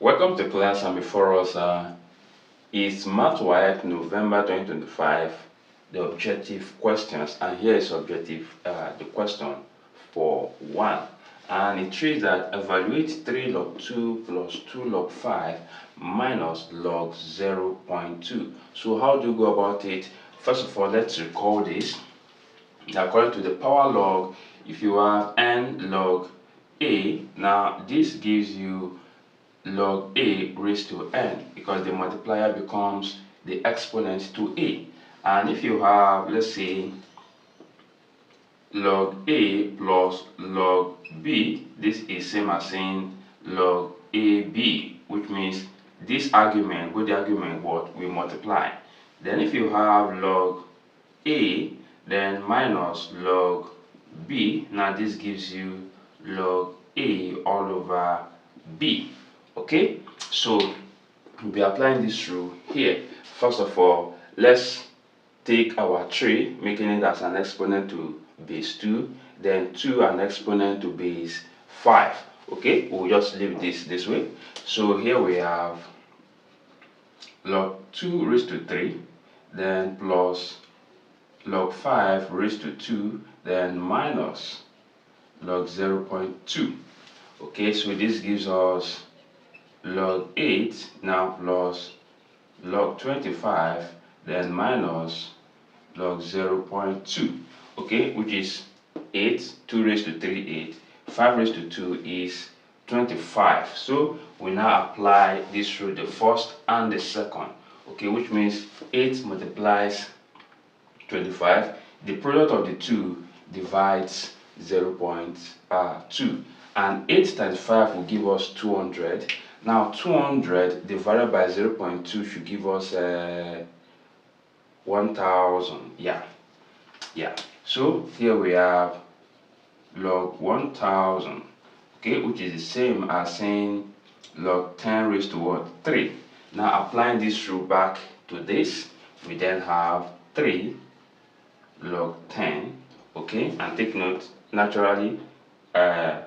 Welcome to class, and before us is Math Waec November 2025, the objective questions, and here is objective the question for 1, and it reads that evaluate 3 log 2 plus 2 log 5 minus log 0.2. So how do you go about it? First of all, let's recall this. According to the power log, if you have n log a, now this gives you log a raised to n, because the multiplier becomes the exponent to a. And if you have, let's say, log a plus log b, this is same as saying log ab, which means this argument with the argument what we multiply. Then if you have log a, then minus log b, now this gives you log a all over b. Okay, so we'll be applying this rule here. First of all, let's take our 3, making it as an exponent to base 2, then 2 an exponent to base 5. Okay, we'll just leave this way. So here we have log 2 raised to 3, then plus log 5 raised to 2, then minus log 0.2. Okay, so this gives us log 8 now plus log 25, then minus log 0.2. Okay, which is 8, 2 raised to 3, 8, 5 raised to 2 is 25. So we now apply this rule, the first and the second. Okay, which means 8 multiplies 25, the product of the two divides 0.2, and 8 times 5 will give us 200. Now 200 divided by 0.2 should give us 1000. Yeah. So here we have log 1000, okay, which is the same as saying log 10 raised to what? 3. Now applying this rule back to this, we then have 3 log 10. Okay, and take note, naturally the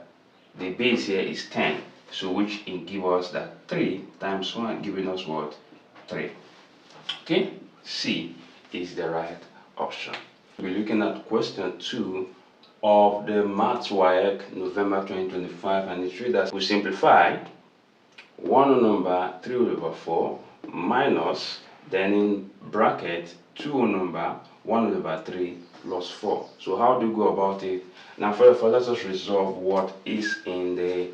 base here is 10, so which it gives us that 3 times 1 giving us what? 3. Okay, C is the right option. We're looking at question 2 of the Math Waec November 2025, and it's read as: we simplify 1 whole number 3 over 4 minus, then in bracket 2 whole number 1 over 3 plus 4. So how do you go about it? Now first of all, let's just resolve what is in the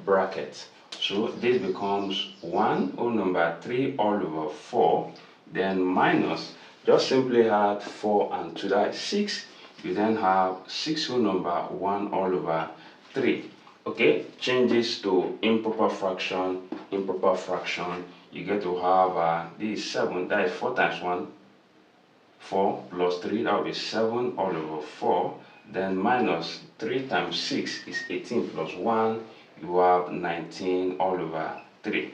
bracket. So this becomes 1 whole number 3 all over 4, then minus, just simply add 4 and 2, that is 6. You then have 6 whole number 1 all over 3. Okay, change this to improper fraction. You get to have this is 7, that is 4 times 1, 4 plus 3, that will be 7 all over 4, then minus 3 times 6 is 18 plus 1, you have 19 all over 3.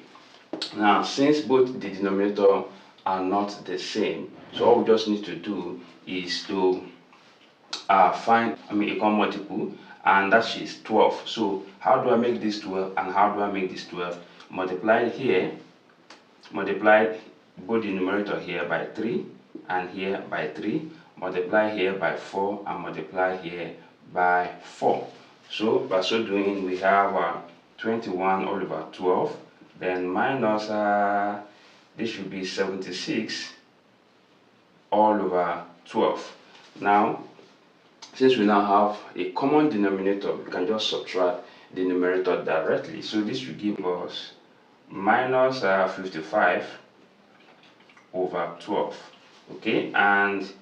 Now since both the denominator are not the same, so all we just need to do is to find a common multiple, and that is 12. So how do I make this 12 and how do I make this 12? Multiply here, multiply both the numerator here by 3 and here by 3, multiply here by 4 and multiply here by 4. So by so doing, we have 21 all over 12, then minus this should be 76 all over 12. Now since we now have a common denominator, we can just subtract the numerator directly. So this will give us minus 55 over 12. Okay, and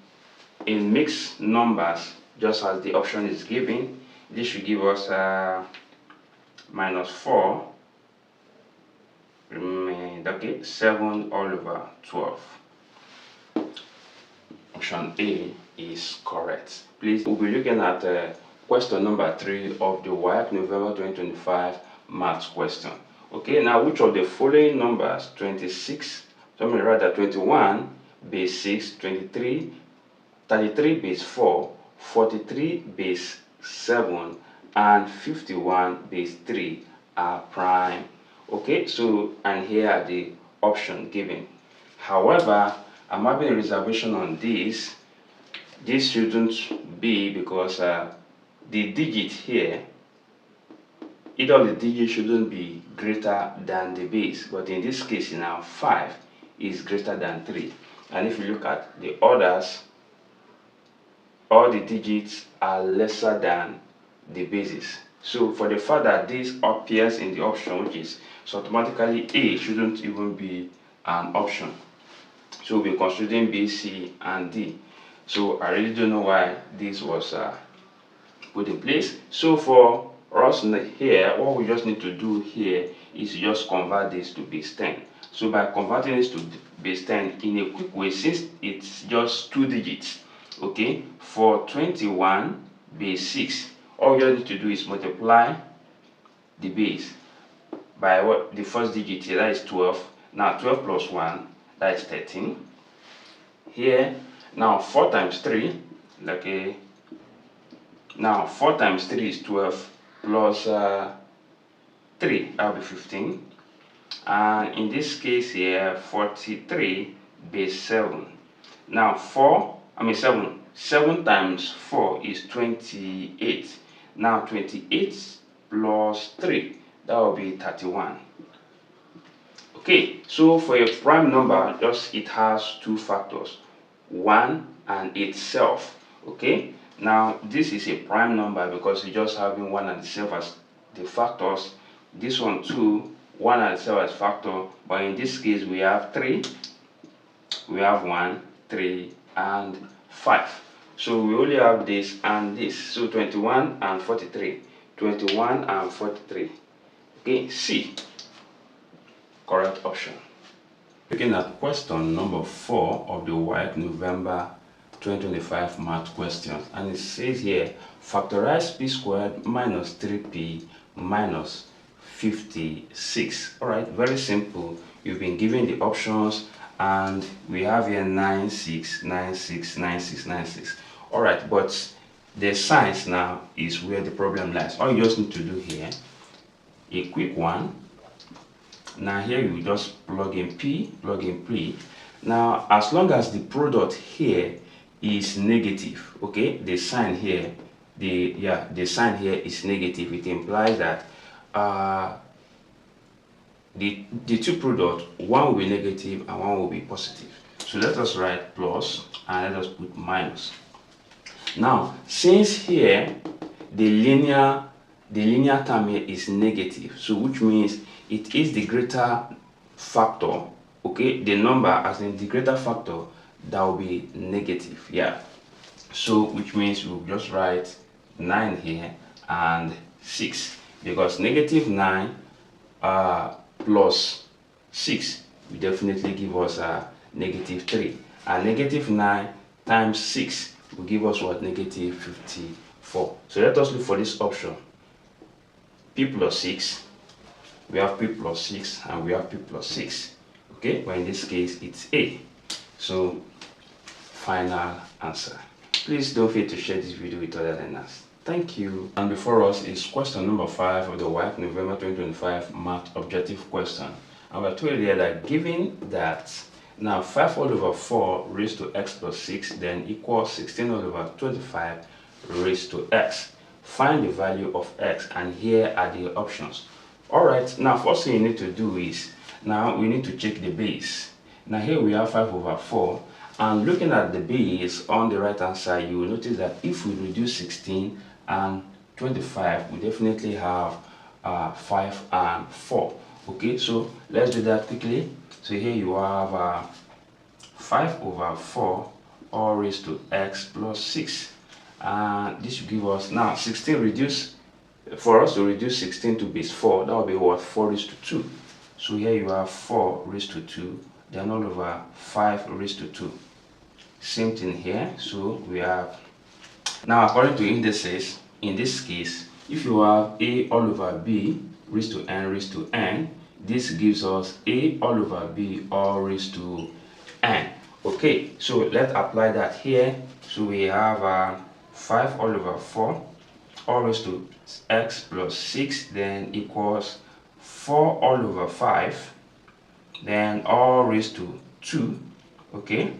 in mixed numbers, just as the option is given, this should give us minus 4, okay, 7 all over 12. Option A is correct. Please, we'll be looking at question number 3 of the Waec November 2025 maths question. Okay, now which of the following numbers, 26, rather 21 base 6, 23, 33 base 4, 43 base 7, and 51 base 3 are prime Okay, so and here are the options given. However, I'm having a reservation on this. This shouldn't be, because the digit here, either of the digits shouldn't be greater than the base, but in this case now 5 is greater than 3. And if you look at the others, all the digits are lesser than the bases. So for the fact that this appears in the option, which is, so automatically A shouldn't even be an option. So we'll be considering B, C, and D. So I really don't know why this was put in place. So for us here, what we just need to do here is just convert this to base 10. So by converting this to base 10 in a quick way, since it's just 2 digits, okay, for 21 base 6, all you need to do is multiply the base by what the first digit here, that is 12. Now 12 plus 1, that is 13. Here, now 4 times 3, okay, now 4 times 3 is 12 plus 3, that will be 15. And in this case here, 43 base 7. Now 7 times 4 is 28. Now 28 plus 3, that will be 31. Okay, so for a prime number, just it has 2 factors, 1 and itself. Okay, now this is a prime number because it's just having 1 and itself as the factors. This one too, 1 and itself as factor, but in this case we have 3, we have 1, 3, and 5. So we only have this and this. So 21 and 43. 21 and 43. Okay, C. Correct option. Looking at question number 4 of the Waec November 2025 math questions, and it says here, factorize p squared minus 3p minus 56. All right, very simple. You've been given the options, and we have here 9, 6, 9, 6, 9, 6, 9, 6. All right, but the signs now is where the problem lies. All you just need to do here, a quick one. Now here you just plug in P, plug in P. Now as long as the product here is negative, okay, the sign here, the sign here is negative, it implies that the two products, one will be negative and one will be positive. So let us write plus and let us put minus. Now since here the linear term here is negative, so which means it is the greater factor, okay, the number as in the greater factor that will be negative, yeah. So which means we'll just write 9 here and 6, because negative 9 plus 6 will definitely give us a negative 3, and negative 9 times 6 will give us what? Negative 54. So let us look for this option, p plus 6. We have p plus 6 and we have p plus 6. Okay, but in this case it's A. So final answer. Please don't forget to share this video with other learners. Thank you. And before us is question number 5 of the Waec November 2025 math objective question. And we're told here that given that now 5 all over 4 raised to x plus 6 then equals 16 all over 25 raised to x. Find the value of x, and here are the options. Alright, now first thing you need to do is, now we need to check the base. Now here we have 5 over 4, and looking at the base on the right hand side, you will notice that if we reduce 16 and 25, we definitely have 5 and 4. Okay, so let's do that quickly. So here you have 5 over 4 all raised to x plus 6, and this will give us, now 16 reduce. For us to reduce 16 to base 4, that will be what? 4 raised to 2. So here you have 4 raised to 2, then all over 5 raised to 2. Same thing here. So we have, now according to indices, in this case, if you have a all over b raised to n, this gives us a all over b all raised to n. Okay, so let's apply that here. So we have 5 all over 4 all raised to x plus 6 then equals 4 all over 5, then all raised to 2, okay,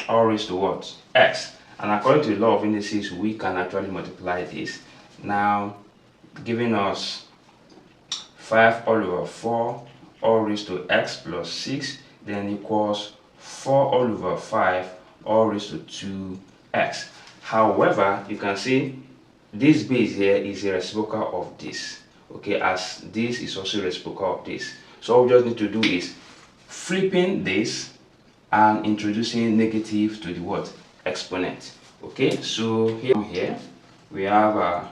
all raised to what? X. And according to the law of indices, we can actually multiply this, now giving us 5 all over 4 all raised to x plus 6, then equals 4 all over 5 all raised to 2x. However, you can see this base here is a reciprocal of this, okay, as this is also a reciprocal of this. So all we just need to do is flipping this and introducing negative to the what? Exponent. Okay, so here we have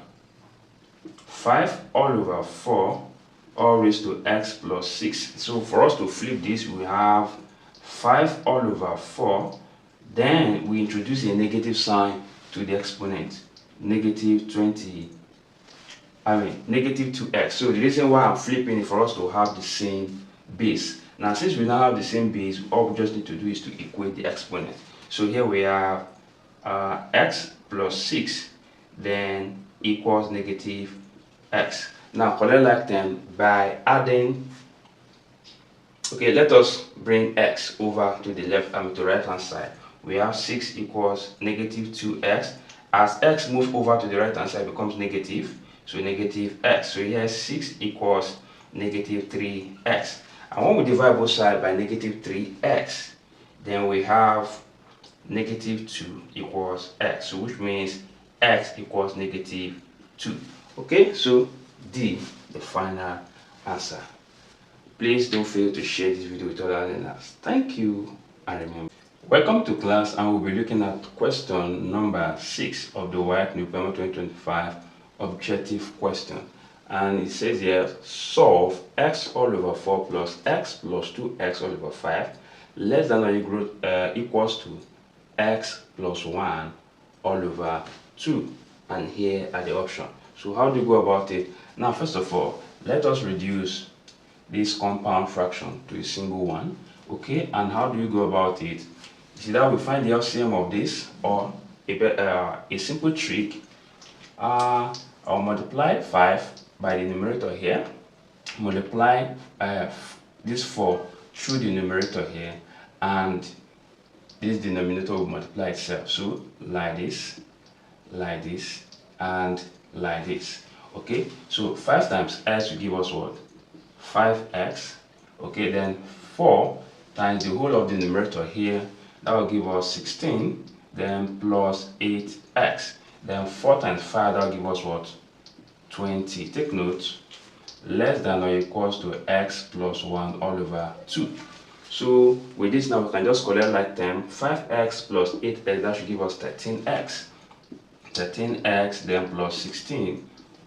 5 all over 4 all raised to x plus 6. So for us to flip this, we have 5 all over 4, then we introduce a negative sign to the exponent, negative 2x. So the reason why I'm flipping is for us to have the same base. Now since we now have the same base, all we just need to do is to equate the exponent. So here we have x plus 6 then equals negative x. Now collect like term by adding, okay, let us bring x over to the left to right hand side. We have 6 equals negative 2x. As x moves over to the right hand side, becomes negative, so negative x. So here 6 equals negative 3x. And when we divide both sides by negative 3x, then we have negative 2 equals x, so which means x equals negative 2. Okay, so D, the final answer. Please don't fail to share this video with other learners. Thank you, and remember. Welcome to class, and we'll be looking at question number 6 of the Waec November 2025 objective question. And it says here, solve x all over 4 plus x plus 2x all over 5 less than or equals to x plus 1 all over 2. And here are the options. So how do you go about it? Now, first of all, let us reduce this compound fraction to a single one. Okay, and how do you go about it? You see that we find the LCM of this, or a simple trick. I'll multiply 5 by the numerator here, multiply this 4 through the numerator here, and this denominator will multiply itself. So like this, and like this. Okay, so 5 times x will give us what? 5x. Okay, then 4 times the whole of the numerator here, that will give us 16, then plus 8x. Then 4 times 5, that will give us what? 20. Take note, less than or equals to x plus 1 all over 2. So with this now, we can just collect like term. 5x plus 8x, that should give us 13x. 13x, then plus 16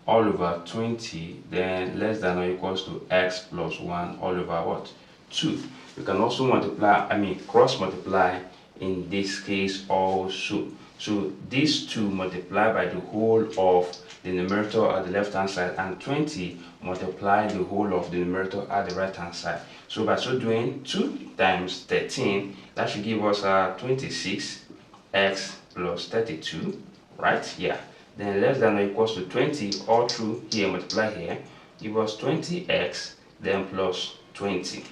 all over 20, then less than or equals to x plus 1 all over what? 2. We can also multiply, cross multiply in this case also. So these two multiply by the whole of the numerator at the left hand side, and 20 multiply the whole of the numerator at the right hand side. So by so doing, 2 times 13, that should give us 26x plus 32, right? Yeah. Then less than or equals to 20 all through here, multiply here, give us 20x, then plus 20.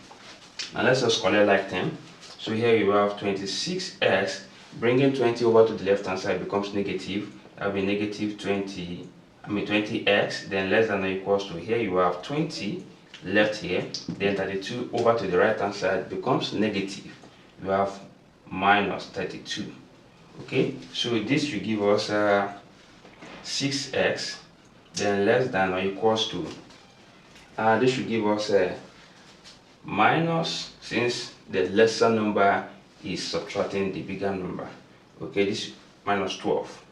Now let's just collect like term. So here you have 26x, bringing 20 over to the left hand side becomes negative. That will be negative 20x, then less than or equals to, here you have 20 left here, then 32 over to the right hand side becomes negative. You have minus 32. Okay, so this should give us 6x, then less than or equals to, this should give us minus, since the lesser number is subtracting the bigger number. Okay, this minus 12.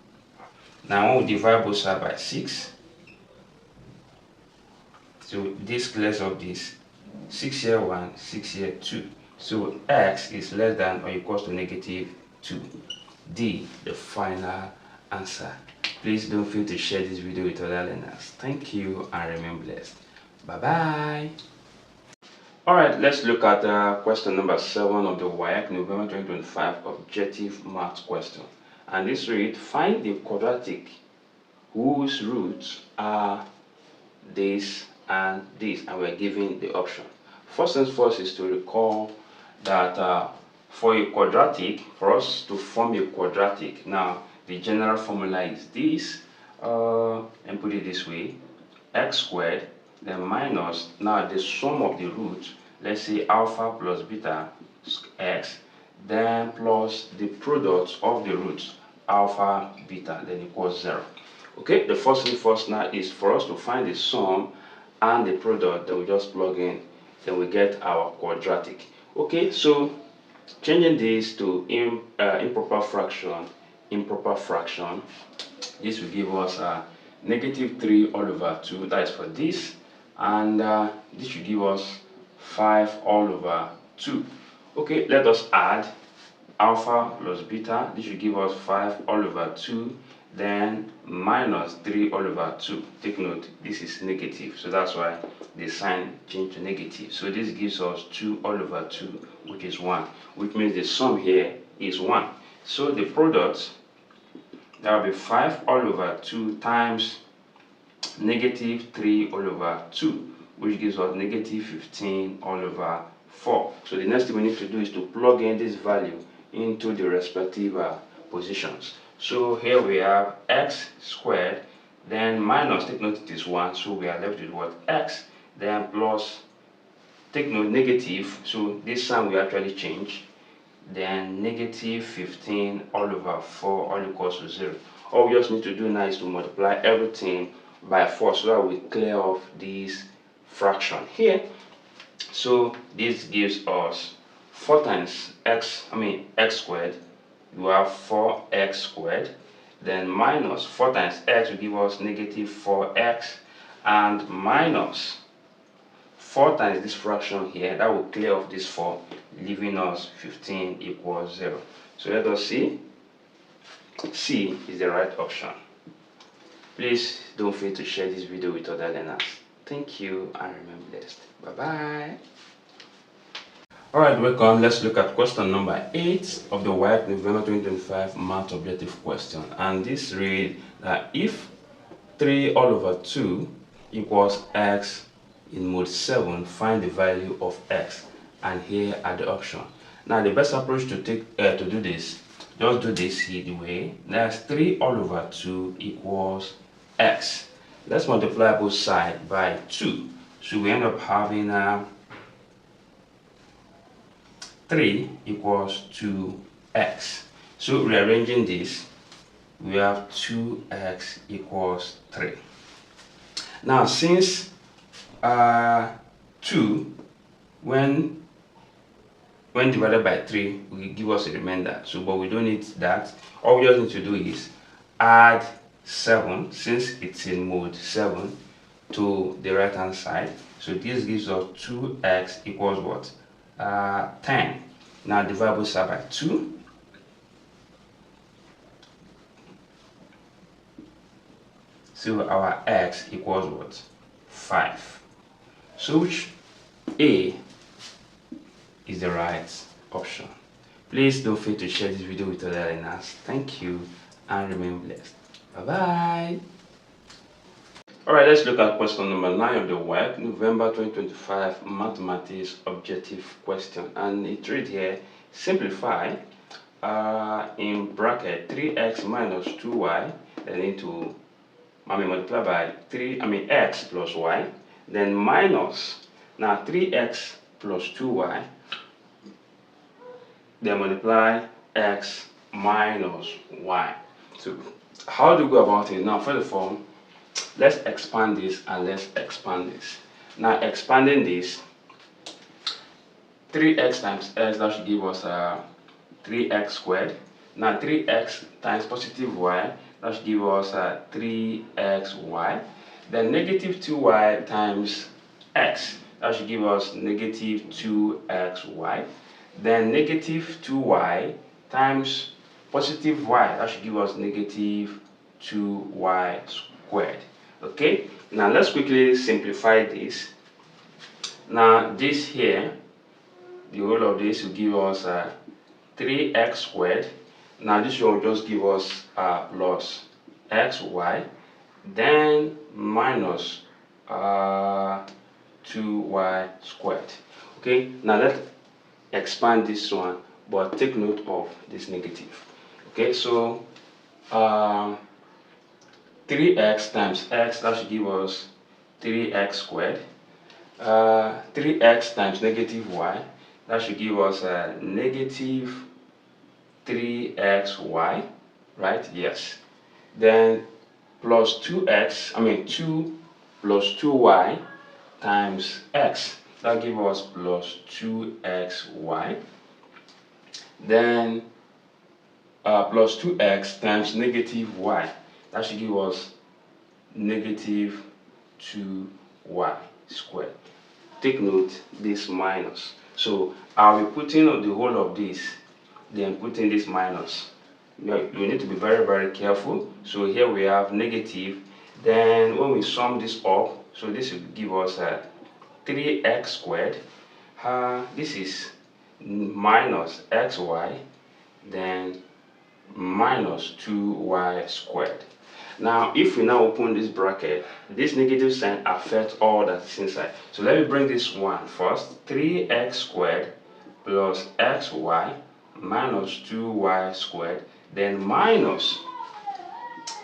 Now when we divide both sides by 6, so this clears up this. 6 here 1, 6 here 2. So x is less than or equals to negative 2. D, the final answer. Please don't fail to share this video with other learners. Thank you, and remain blessed. Bye bye. Alright, let's look at question number 7 of the Waec November 2025 objective math question. And this reads, find the quadratic whose roots are this and this, and we're given the option. First things first is to recall that for a quadratic, for us to form a quadratic, now the general formula is this, and put it this way, x squared, then minus, now the sum of the roots, let's say alpha plus beta x, then plus the product of the roots, alpha, beta, then equals 0. Okay, the first thing first now is for us to find the sum and the product, then we just plug in, then we get our quadratic. Okay, so changing this to improper fraction, this will give us negative 3 all over 2, that is for this, and this should give us 5 all over 2. Okay, let us add alpha plus beta, this should give us 5 all over 2, then minus 3 all over 2. Take note, this is negative, so that's why the sign changed to negative. So this gives us 2 all over 2, which is 1, which means the sum here is 1. So the product, that will be 5 all over 2 times negative 3 all over 2, which gives us negative 15 all over 4. So the next thing we need to do is to plug in this value into the respective positions. So here we have x squared, then minus, take note it is 1, so we are left with what? X, then plus, take note, negative, so this sign we actually change, then negative 15 all over 4 all equals to 0. All we just need to do now is to multiply everything by 4 so that we clear off this fraction here. So this gives us 4 times x squared, you have 4x squared, then minus 4 times x will give us negative 4x, and minus 4 times this fraction here, that will clear off this 4, leaving us 15 equals 0. So let us see. C is the right option. Please don't forget to share this video with other learners. Thank you and remain blessed. Bye bye. Alright, welcome. Let's look at question number 8 of the Waec November 2025 math objective question. And this reads that if 3 all over 2 equals x in mode 7, find the value of x. And here are the options. Now the best approach to take to do this, just do this here the way. That's 3 all over 2 equals x. Let's multiply both sides by 2. So we end up having 3 equals 2x. So rearranging this, we have 2x equals 3. Now since 2 when divided by 3 will give us a remainder, so but we don't need that. All we just need to do is add 7, since it's in mode 7, to the right hand side. So this gives us 2x equals what? 10. Now divide both sides by 2. So our x equals what? 5. So which A is the right option. Please don't forget to share this video with other learners. Thank you and remain blessed. Bye bye. Alright, let's look at question number 9 of the Waec November 2025 mathematics objective question. And it reads here, simplify in bracket 3x minus 2y, then into multiply by x plus y, then minus, now 3x plus 2y, then multiply x minus y. So how do we go about it? Now first of all, let's expand this and let's expand this. Now expanding this, 3x times x, that should give us 3x squared. Now 3x times positive y, that should give us 3xy. Then negative 2y times x, that should give us negative 2xy. Then negative 2y times positive y, that should give us negative 2y squared. Okay, now let's quickly simplify this. Now this here, the whole of this will give us 3x squared. Now this will just give us plus xy, then minus 2y squared. Okay, now let's expand this one, but take note of this negative. Okay, so 3x times x, that should give us 3x squared. 3x times negative y, that should give us negative 3xy, right? Yes. Then plus 2x, 2 plus 2y times x, that gives us plus 2xy. Then plus 2x times negative y, that should give us negative 2y squared. Take note this minus. So I'll be putting the whole of this, then putting this minus. You need to be very, very careful. So here we have negative. Then when we sum this up, so this will give us 3x squared. This is minus xy, then minus 2y squared. Now, if we now open this bracket, this negative sign affects all that is inside. So let me bring this one first. 3x squared plus xy minus 2y squared, then minus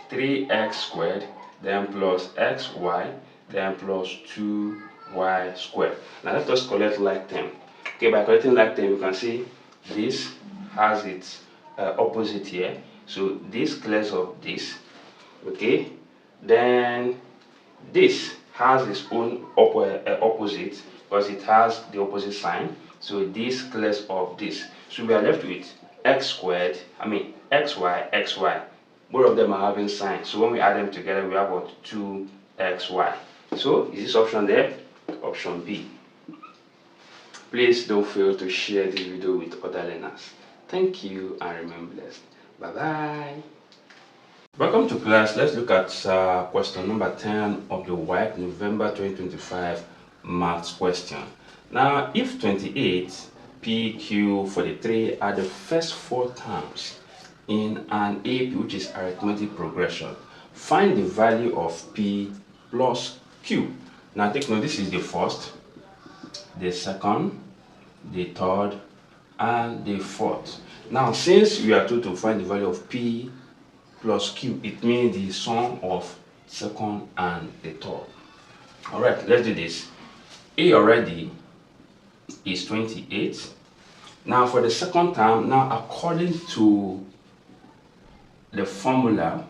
3x squared, then plus xy, then plus 2y squared. Now let us collect like term. Okay, by collecting like term, you can see this has its opposite here. So this clears up this. Okay, then this has its own opposite because it has the opposite sign. So this clears up this. So we are left with x squared, xy, xy. Both of them are having signs. So when we add them together, we have what? 2xy. So is this option there? Option B. Please don't fail to share this video with other learners. Thank you and remain blessed. Bye bye. Welcome to class. Let's look at question number 10 of the Waec November 2025 maths question. Now, if 28, P, Q, 43 are the first four terms in an AP, which is arithmetic progression, find the value of P plus Q. Now, take note, this is the first, the second, the third, and the fourth. Now, since we are told to find the value of P plus Q, it means the sum of second and the third. All right, let's do this. A already is 28. Now for the second term, now according to the formula,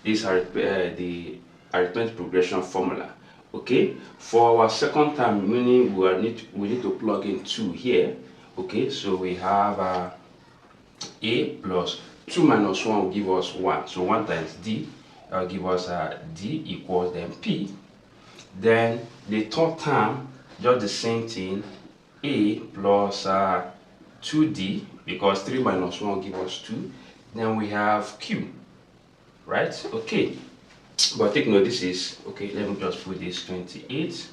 these are the arithmetic progression formula. Okay, for our second term, meaning we need to plug in 2 here. Okay, so we have A plus 2 minus 1 will give us 1. So 1 times D will give us D equals then P. Then the third term, just the same thing, A plus 2D, because 3 minus 1 will give us 2. Then we have Q, right? Okay, but take note, this is, okay, let me just put this 28.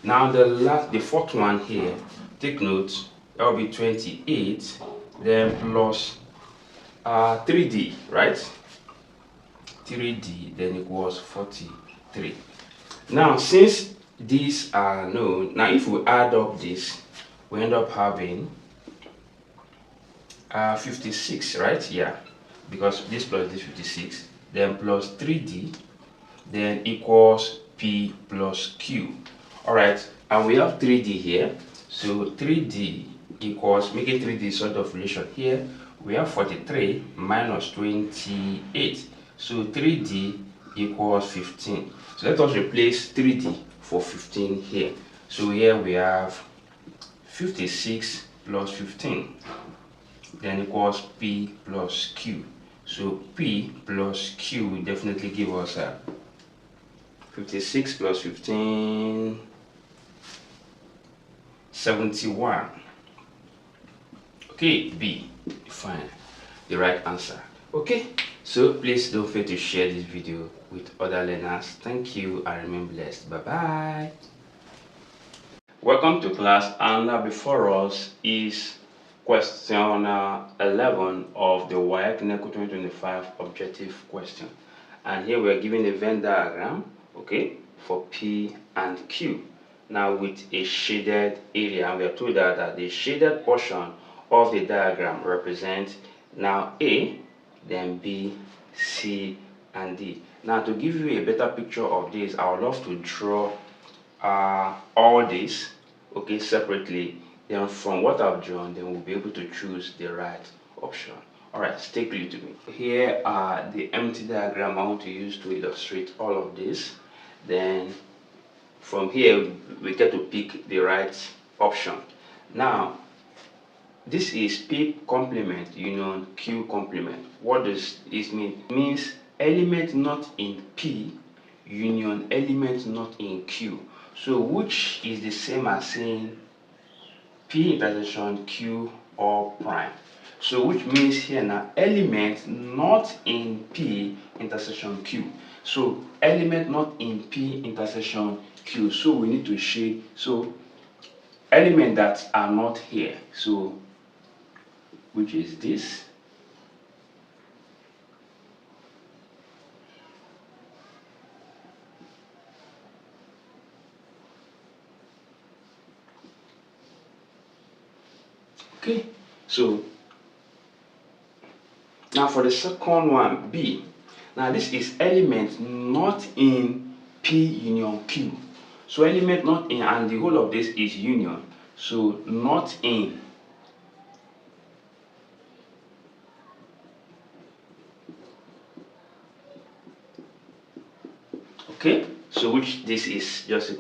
Now the fourth one here, take note, that will be 28, then plus 3D, right? 3D then equals 43. Now, since these are known, now if we add up this, we end up having 56, right? Yeah, because this plus this 56, then plus 3D, then equals P plus Q. All right, and we have 3D here, so 3D equals, making 3D sort of relation here, we have 43 minus 28, so 3D equals 15. So let us replace 3D for 15 here. So here we have 56 plus 15, then equals P plus Q. So P plus Q will definitely give us 56 plus 15, 71. Okay, B, fine, the right answer. Okay, so please don't fail to share this video with other learners. Thank you and remain blessed. Bye bye. Welcome to class, and now before us is question 11 of the Waec 2025 objective question. And here we are given a Venn diagram, okay, for P and Q. Now with a shaded area, and we are told that the shaded portion of the diagram represents now A, then B, C, and D. Now to give you a better picture of this, I would love to draw all this, okay, separately. Then from what I've drawn, then we'll be able to choose the right option. Alright, stay clear to me. Here are the empty diagram I want to use to illustrate all of this. Then from here we get to pick the right option. Now this is P complement union Q complement. What does this mean? It means element not in P union element not in Q. So which is the same as saying P intersection Q or prime. So which means here now element not in P intersection Q. So element not in P intersection Q. So we need to shade. So elements that are not here. So which is this. Okay, so now for the second one, B. Now this is element not in P union Q. So element not in, and the whole of this is union. So not in. Okay, so which this is just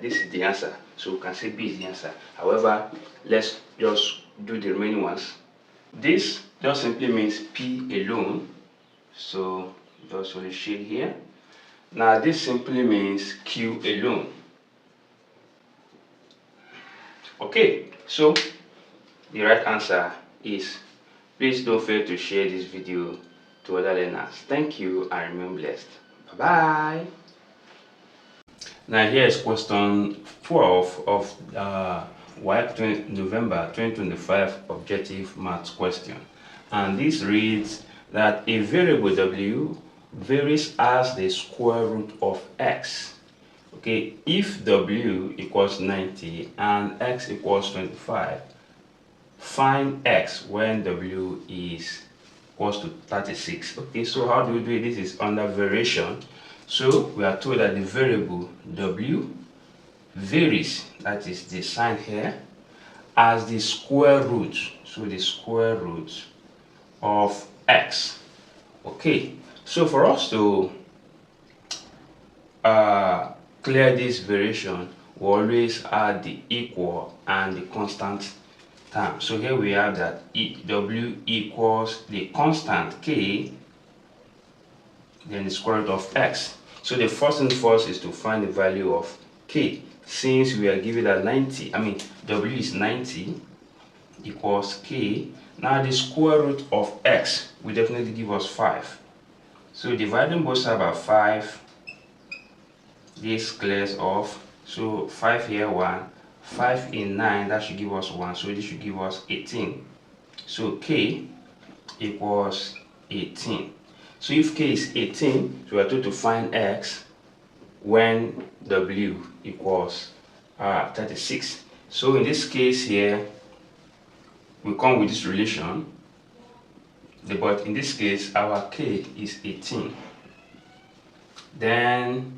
this is the answer. So we can say B is the answer. However, let's just do the remaining ones. This just simply means P alone. So just only shade here. Now this simply means Q alone. Okay, so the right answer is, please don't fail to share this video to other learners. Thank you and remain blessed. Bye bye. Now here is question 12 of Waec November 2025 objective math question, and this reads that a variable W varies as the square root of x. Okay, if W equals 90 and x equals 25, find x when W is equals to 36. Okay, so how do we do it? This is under variation. So we are told that the variable W varies, that is the sign here, as the square root. So the square root of x. Okay, so for us to clear this variation, we always add the equal and the constant term. So here we have that W equals the constant k, then the square root of x. So the first thing first is to find the value of k. Since we are given that W is 90 equals k. Now the square root of x will definitely give us 5. So dividing both sides by 5, this clears off. So 5 here 1, 5 in 9, that should give us 1. So this should give us 18. So k equals 18. So if k is 18, so we are told to find x when W equals 36. So in this case here, we come with this relation, but in this case our k is 18. Then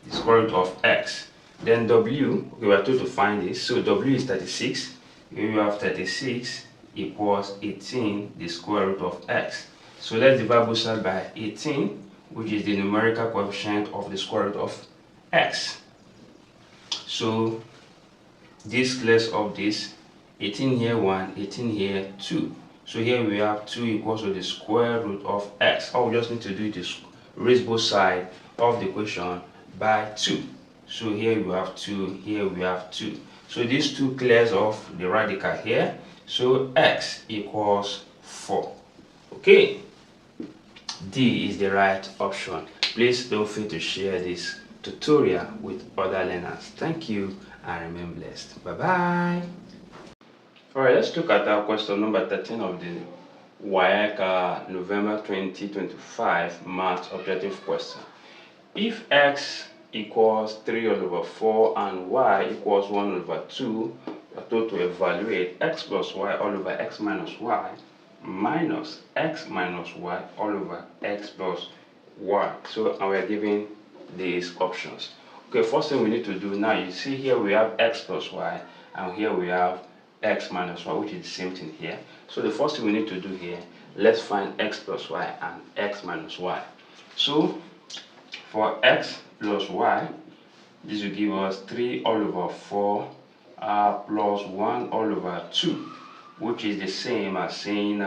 the square root of x. Then W, okay, we are told to find this. So W is 36. Here you have 36 equals 18, the square root of x. So let's divide both sides by 18, which is the numerical coefficient of the square root of x. So this clears up this. 18 here 1, 18 here 2. So here we have 2 equals to the square root of x. All we just need to do is raise both sides of the equation by 2. So here we have 2, here we have 2. So these 2 clears off the radical here. So x equals 4. Okay, D is the right option. Please don't fail to share this tutorial with other learners. Thank you and remain blessed. Bye bye. Alright, let's look at our question number 13 of the Waec November 2025 math objective question. If x equals 3 all over 4 and y equals 1 over 2, we are told to evaluate x plus y all over x minus y minus x minus y all over x plus y. So, and we are given these options. Okay, first thing we need to do now, you see here we have x plus y and here we have x minus y, which is the same thing here. So the first thing we need to do here, let's find x plus y and x minus y. So for x plus y, this will give us 3 all over 4 plus 1 all over 2, which is the same as saying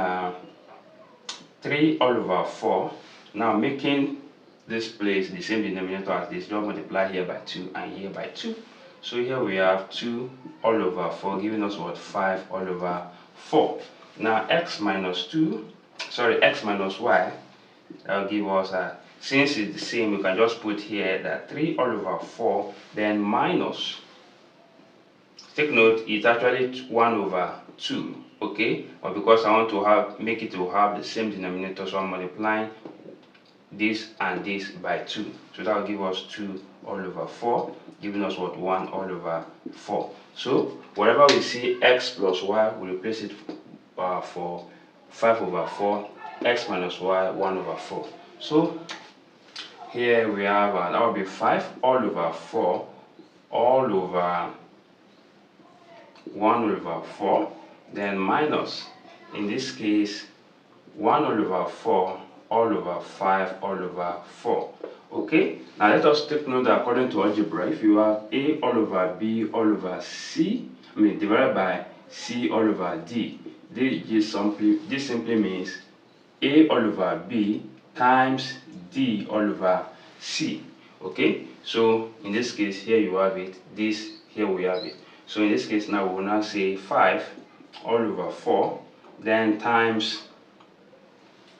3 all over 4. Now making this place the same denominator as this, just multiply here by 2 and here by 2. So here we have 2 all over 4, giving us what? 5 all over 4. Now x minus y, that will give us, since it's the same, we can just put here that 3 all over 4, then minus, take note, it's actually 1 over 2, okay? But because I want to make it to have the same denominator, so I'm multiplying this and this by 2. So that will give us 2 all over 4, giving us what? 1 all over 4. So wherever we see x plus y, we replace it for 5 over 4, x minus y 1 over 4. So here we have, that will be 5 all over 4 all over 1 over 4, then minus, in this case, 1 all over 4 all over 5 all over 4. Okay, now let us take note that according to algebra, if you have a all over b all over c, divided by c all over d, this simply means a all over b times d all over c. Okay, so in this case here you have it, here we have it. So in this case now we will now say 5 all over 4, then times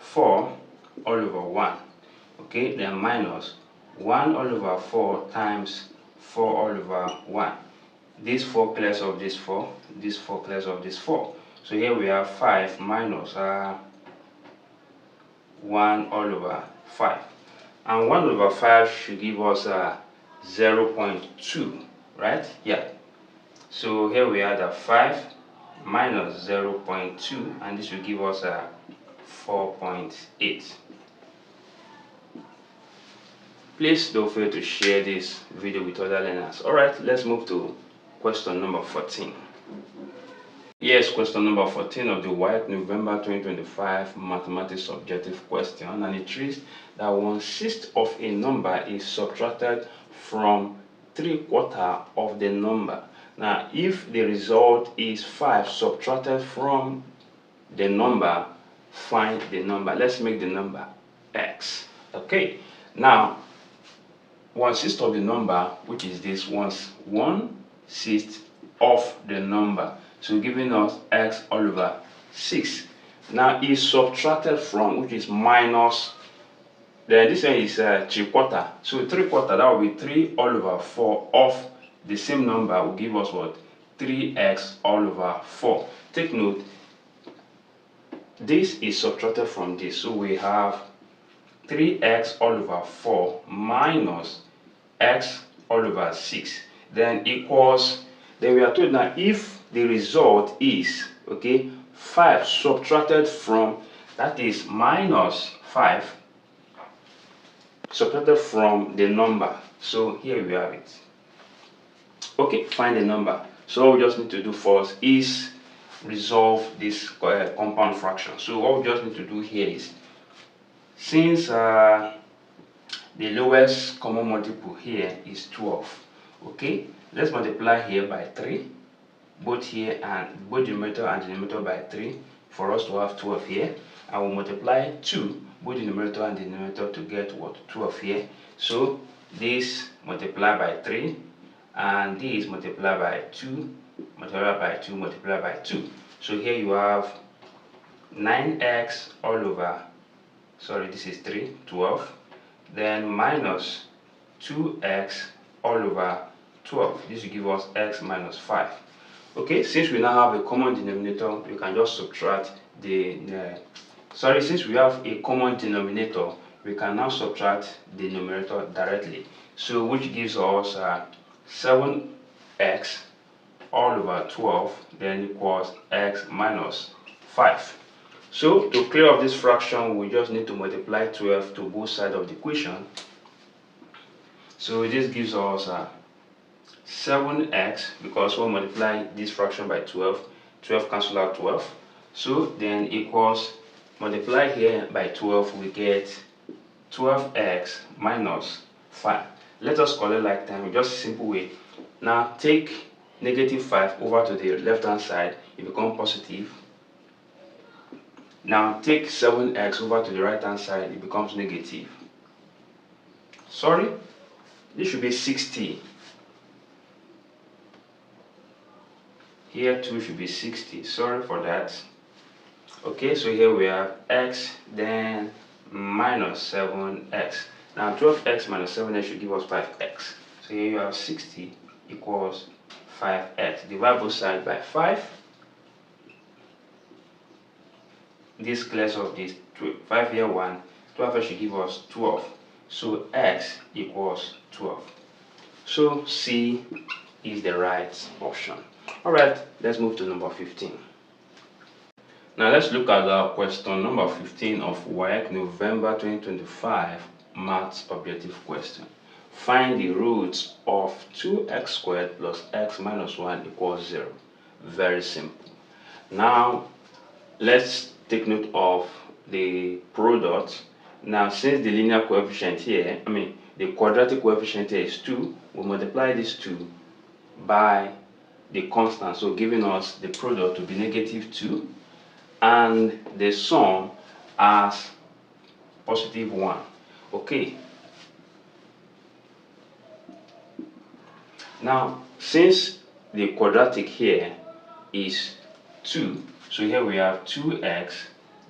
4 all over 1, okay, then minus 1 all over 4 times 4 all over 1. This 4 clears of this 4, this 4 clears of this 4. So here we have 5 minus 1 all over 5. And 1 over 5 should give us 0.2, right? Yeah. So here we have 5 minus 0.2, and this will give us 4.8. Please don't fail to share this video with other learners. Alright, let's move to question number 14. Yes, question number 14 of the Waec November 2025 mathematics objective question, and it reads that 1/6 of a number is subtracted from 3/4 of the number. Now, if the result is 5 subtracted from the number, find the number. Let's make the number x. Okay, now 1/6 of the number, which is this, 1/6 of the number, so giving us x all over 6. Now is subtracted from, which is minus, then this one is 3/4, so 3/4, that will be 3 all over 4 of the same number, will give us what? 3x all over 4. Take note, this is subtracted from this, so we have 3x all over 4 minus x all over 6, then equals, then we are told now if the result is, okay, 5 subtracted from, that is minus 5 subtracted from the number. So here we have it. Okay, find the number. So all we just need to do first is resolve this compound fraction. So all we just need to do here is, since the lowest common multiple here is 12, okay, let's multiply here by 3, both here and both the numerator and denominator by 3, for us to have 12 here. I will multiply 2, both the numerator and denominator, to get what? 12 here. So this multiply by 3 and this multiply by 2, multiply by 2, multiply by 2. So here you have 9x all over, sorry, this is 3, 12, then minus 2x all over 12. This will give us x minus 5. Okay, since we now have a common denominator, we can just subtract since we have a common denominator, we can now subtract the numerator directly. So which gives us 7x all over 12 then equals x minus 5. So to clear up this fraction, we just need to multiply 12 to both sides of the equation. So this gives us 7x, because we'll multiply this fraction by 12, 12 cancel out 12. So then equals, multiply here by 12, we get 12x minus 5. Let us call it like time, just a simple way. Now take negative 5 over to the left hand side, it becomes positive. Now take 7x over to the right hand side, it becomes negative. Sorry, this should be 60. Here too should be 60. Sorry for that. Okay, so here we have x, then minus 7x. Now 12x minus 7x should give us 5x. So here you have 60 equals 5x. Divide both sides by 5. This clears off this 5 here 1. 12 should give us 12. So x equals 12. So C is the right option. Alright, let's move to number 15. Now let's look at our question number 15 of Waec November 2025 Maths Objective Question. Find the roots of 2x squared plus x minus 1 equals 0. Very simple. Now let's take note of the product. Now since the linear coefficient here, the quadratic coefficient here is 2, we multiply this 2 by the constant, so giving us the product to be negative 2 and the sum as positive 1. Okay, now since the quadratic here is 2, so here we have 2x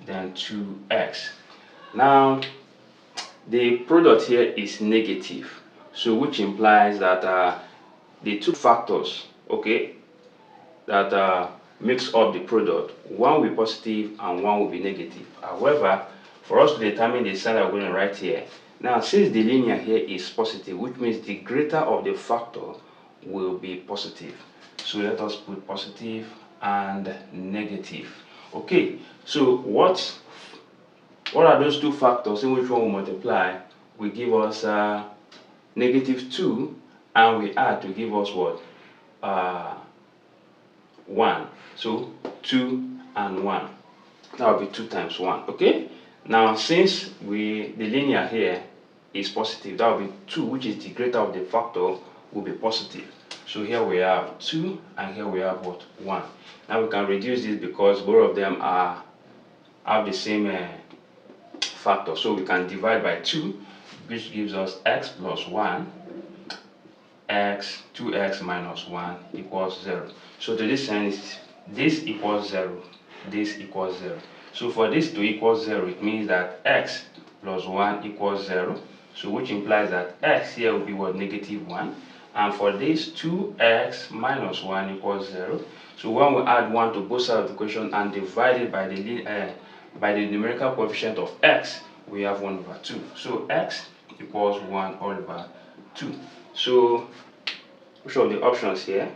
then 2x. Now the product here is negative, so which implies that the two factors, okay, that makes up the product, one will be positive and one will be negative. However, for us to determine the sign that we're going to write here, now since the linear here is positive, which means the greater of the factor will be positive. So let us put positive and negative. Okay, so what are those two factors in which one will multiply? Will give us negative 2, and we add to give us what? 1. So 2 and 1. That will be 2 times 1. Okay. Now since the linear here is positive, that will be 2, which is the greater of the factor, will be positive. So here we have 2 and here we have what? 1. Now we can reduce this because both of them have the same factor. So we can divide by 2, which gives us x plus 1. 2x minus 1 equals 0. So to this end, this equals 0, this equals 0. So for this to equal 0, it means that x plus 1 equals 0. So which implies that x here will be what? Negative 1. And for this, 2x minus 1 equals 0. So when we add 1 to both sides of the equation and divide it by the numerical coefficient of x, we have 1 over 2. So x equals 1 all over 2. So which of the options here?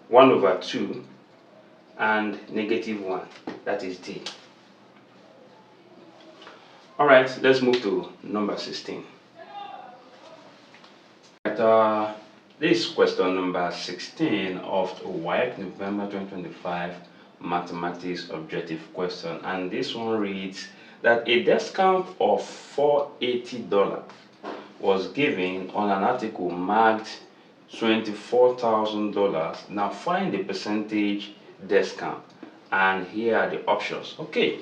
1 over 2 and negative 1. That is D. Alright, let's move to number 16. This is question number 16 of Waec November 2025 Mathematics Objective Question. And this one reads that a discount of $480 was given on an article marked $24,000. Now find the percentage discount, and here are the options. Okay,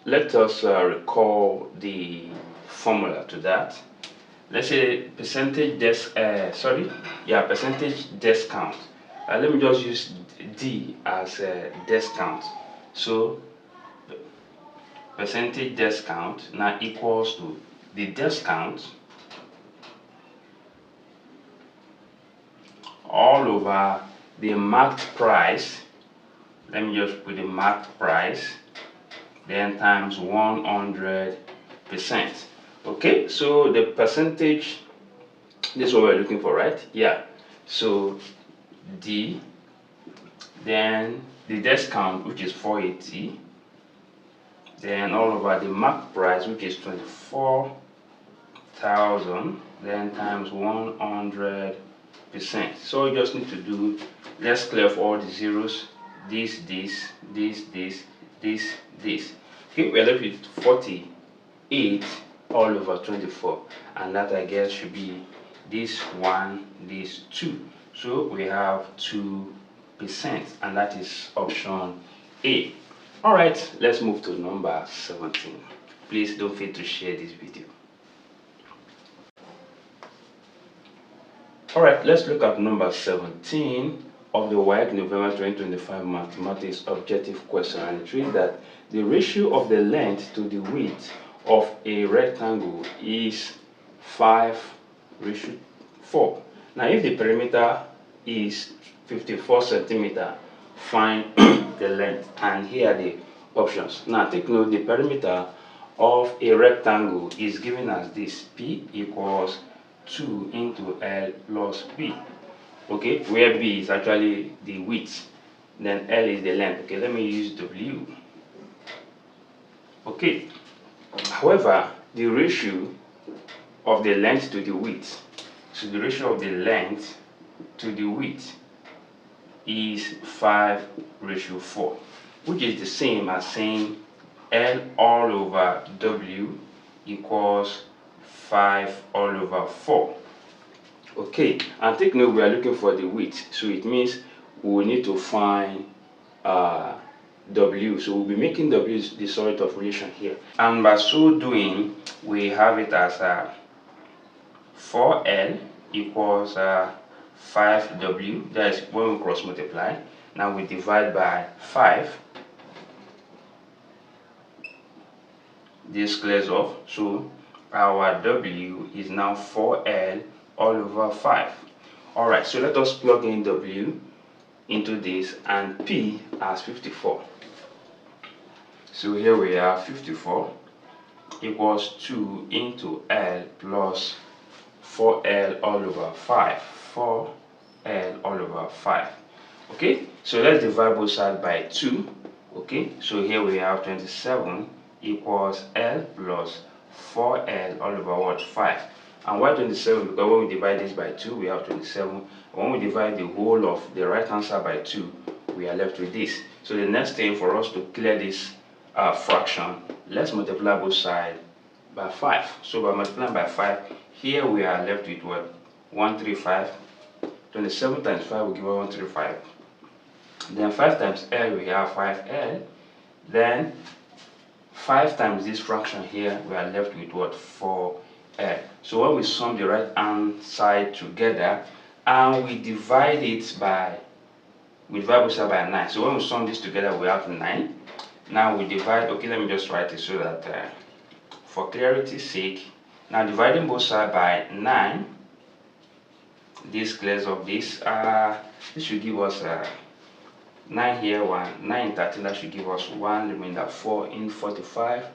let us recall the formula to that. Let's say percentage percentage discount. Let me just use D as a discount. So percentage discount now equals to the discount all over the marked price. Let me just put the marked price, then times 100%. Okay, so the percentage, this is what we're looking for, right? Yeah. So D, then the discount, which is 480, then all over the marked price, which is 24,000, then times 100%. So you just need to do, let's clear for all the zeros, this. Okay, we're left with 48 all over 24, and that I guess should be this one, this 2. So we have 2%, and that is option A. Alright, let's move to number 17. Please don't fail to share this video. Alright, let's look at number 17 of the Waec November 2025 Mathematics Objective Question, and it reads that the ratio of the length to the width of a rectangle is 5:4. Now, if the perimeter is 54 centimeter, find the length, and here are the options. Now, take note, the perimeter of a rectangle is given as this: P equals 2 into L plus B. Okay, where B is actually the width, then L is the length. Okay, let me use W. Okay, however, the ratio of the length to the width, so the ratio of the length to the width is 5:4, which is the same as saying L all over W equals 5/4. Okay, and take note, we are looking for the width, so it means we will need to find W. So we'll be making W the sort of relation here, and by so doing, we have it as 4L equals 5W. That is when we cross multiply. Now we divide by 5. This clears off, so our W is now 4L all over 5. Alright, so let us plug in W into this and P as 54. So here we have 54 equals 2 into L plus 4L all over 5. 4L all over 5. Okay, so let's divide both sides by 2. Okay, so here we have 27 equals L plus 4L all over what? 5. And why 27? Because when we divide this by 2, we have 27. When we divide the whole of the right hand side by 2, we are left with this. So the next thing for us to clear this fraction, let's multiply both sides by 5. So by multiplying by 5, here we are left with what? 135. 27 times 5 will give us 135. Then 5 times L, we have 5L. Then 5 times this fraction here, we are left with what? 4L. So when we sum the right hand side together and we divide it by, both sides by 9. So when we sum this together, we have 9. Now we divide, okay, let me just write it so that for clarity's sake, now dividing both sides by 9, this clears up this. This should give us 9 here, 1, 9 in 13, that should give us 1, remainder 4 in 45,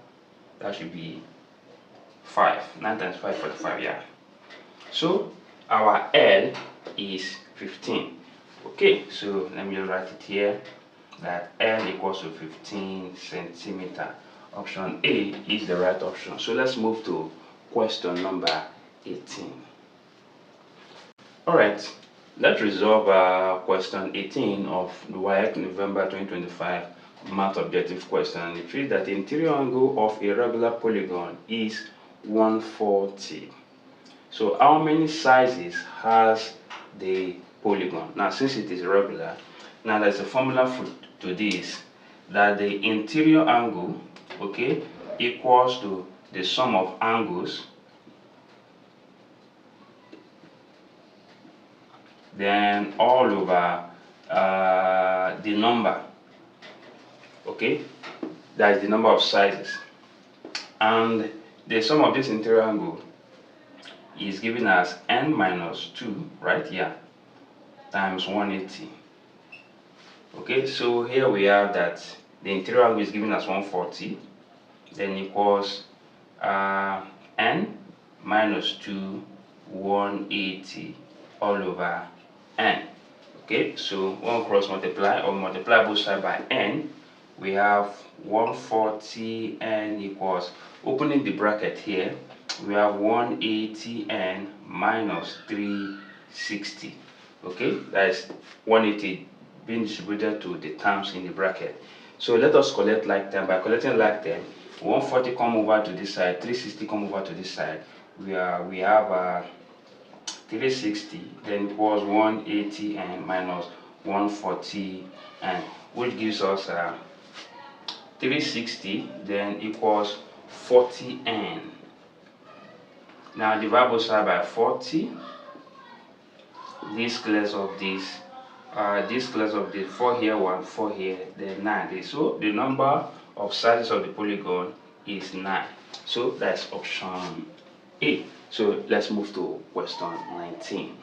that should be 5. 9 times 5, 45, yeah. So our L is 15. Okay, so let me just write it here, that L equals to 15 centimeter. Option A is the right option. So let's move to question number 18. Alright, let's resolve question 18 of the Waec November 2025 Math Objective Question. It reads that the interior angle of a regular polygon is 140. So how many sizes has the polygon? Now, since it is regular, now there's a formula to this, that the interior angle, okay, equals to the sum of angles, then all over the number, okay, that is the number of sizes, and the sum of this interior angle is given as n minus 2, right? Yeah, times 180. Okay, so here we have that the interior angle is given as 140, then equals n minus 2 180 all over n. Okay, so one cross multiply or multiply both sides by n, we have 140 n equals, opening the bracket here, we have 180 n minus 360. Okay, that is 180 being distributed to the terms in the bracket. So let us collect like term. By collecting like term, 140 come over to this side, 360 come over to this side. We have 360 then equals 180 and minus 140 and which gives us 360 then equals 40 n. Now divide both sides by 40. This clears of this. This clears of the 4 here, 1, 4 here, then 9. So the number of sides of the polygon is 9. So that's option A. So let's move to question 19.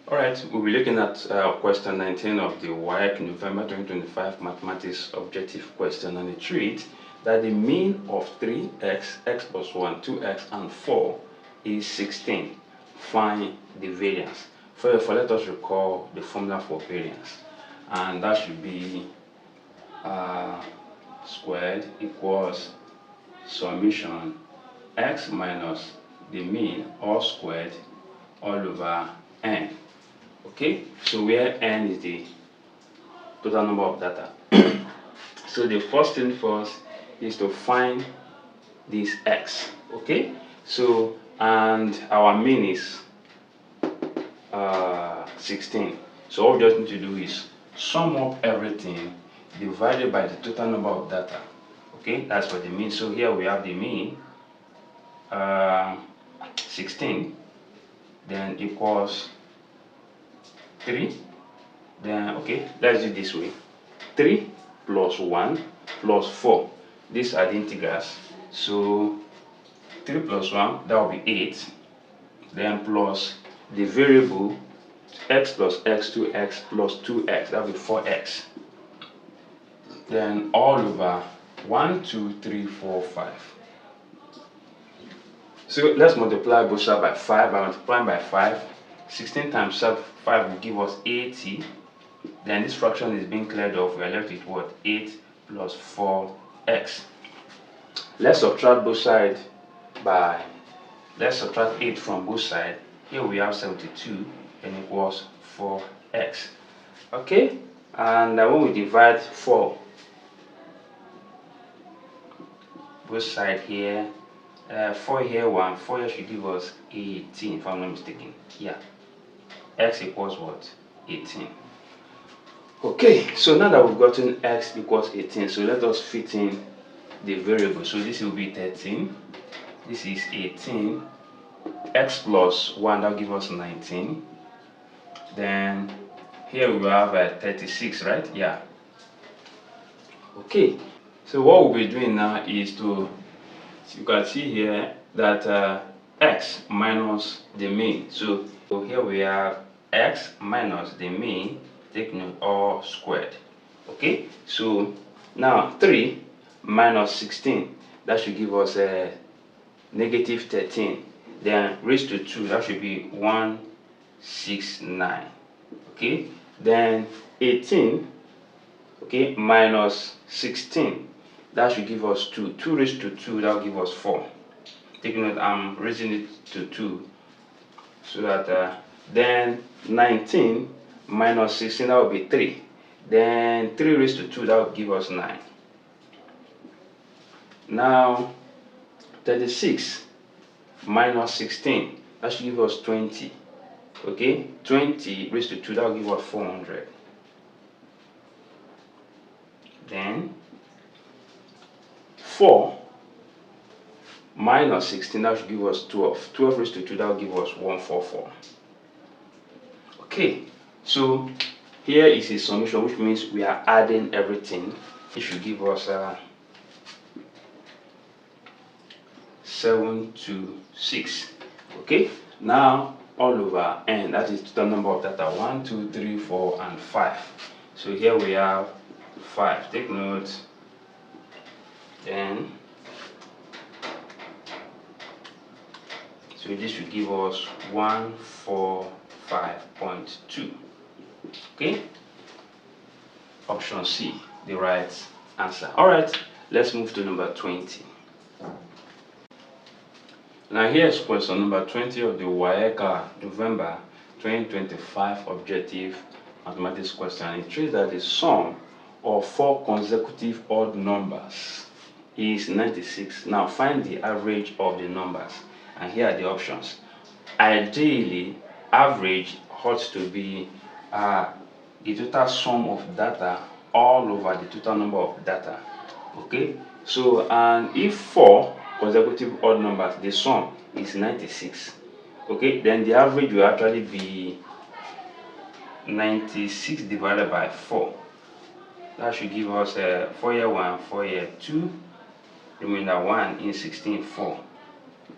Alright, we'll be looking at question 19 of the Waec November 2025 Mathematics Objective Question, and it reads that the mean of 3x, x plus 1, 2x, and 4 is 16. Find the variance. First, let us recall the formula for variance, and that should be squared equals summation x minus the mean all squared all over n. Okay, so where n is the total number of data. So the first thing first is to find this x. Okay, so and our mean is 16. So all we just need to do is sum up everything divided by the total number of data. Okay, that's what the mean. So here we have the mean 16 then equals 3. Then okay, let's do it this way. 3 plus 1 plus 4. These are the integrals. So 3 plus 1, that will be 8. Then plus the variable x plus x, 2x plus 2x, that will be 4x. Then all over 1, 2, 3, 4, 5. So let's multiply both sides by 5. By multiplying by 5, 16 times 5 will give us 80. Then this fraction is being cleared off. We are left with what? 8 plus 4x. Let's subtract both sides by, let's subtract 8 from both sides. Here we have 72 and equals 4x. Okay, and when we divide 4 both sides here, 4 here, 1, 4 here should give us 18 if I'm not mistaken. Yeah, x equals what? 18. Okay, so now that we've gotten x equals 18, so let us fit in the variable. So this will be 13, this is 18, x plus 1, that will give us 19. Then here we have 36, right? Yeah. Okay, so what we'll be doing now is to, you can see here that x minus the mean. So here we have x minus the mean, take note, all squared. Okay, so now 3 minus 16, that should give us a negative 13. Then raised to 2, that should be 169. Okay, then 18, okay, minus 16, that should give us 2. 2 raised to 2, that will give us 4. Take note, I'm raising it to 2 so that then 19 minus 16, that will be 3. Then 3 raised to 2, that will give us 9. Now 36 minus 16, that should give us 20. Okay, 20 raised to 2, that will give us 400. Then 4 minus 16, that should give us 12. 12 raised to 2, that will give us 144. Okay, so here is a summation, which means we are adding everything. It should give us 726. Okay, now all over n, that is total number of data, 1, 2, 3, 4, and 5. So here we have 5. Take note. Then so this will give us 145.2. Okay, option C, the right answer. All right, let's move to number 20. Now here's question number 20 of the Waec November 2025 objective mathematics question. It shows that the sum of 4 consecutive odd numbers is 96. Now find the average of the numbers, and here are the options. Ideally, average ought to be the total sum of data all over the total number of data. Okay, so and if 4 consecutive odd numbers, the sum is 96. Okay, then the average will actually be 96 divided by 4. That should give us 4 here 1, 4 here 2, remainder 1 in 16, 4.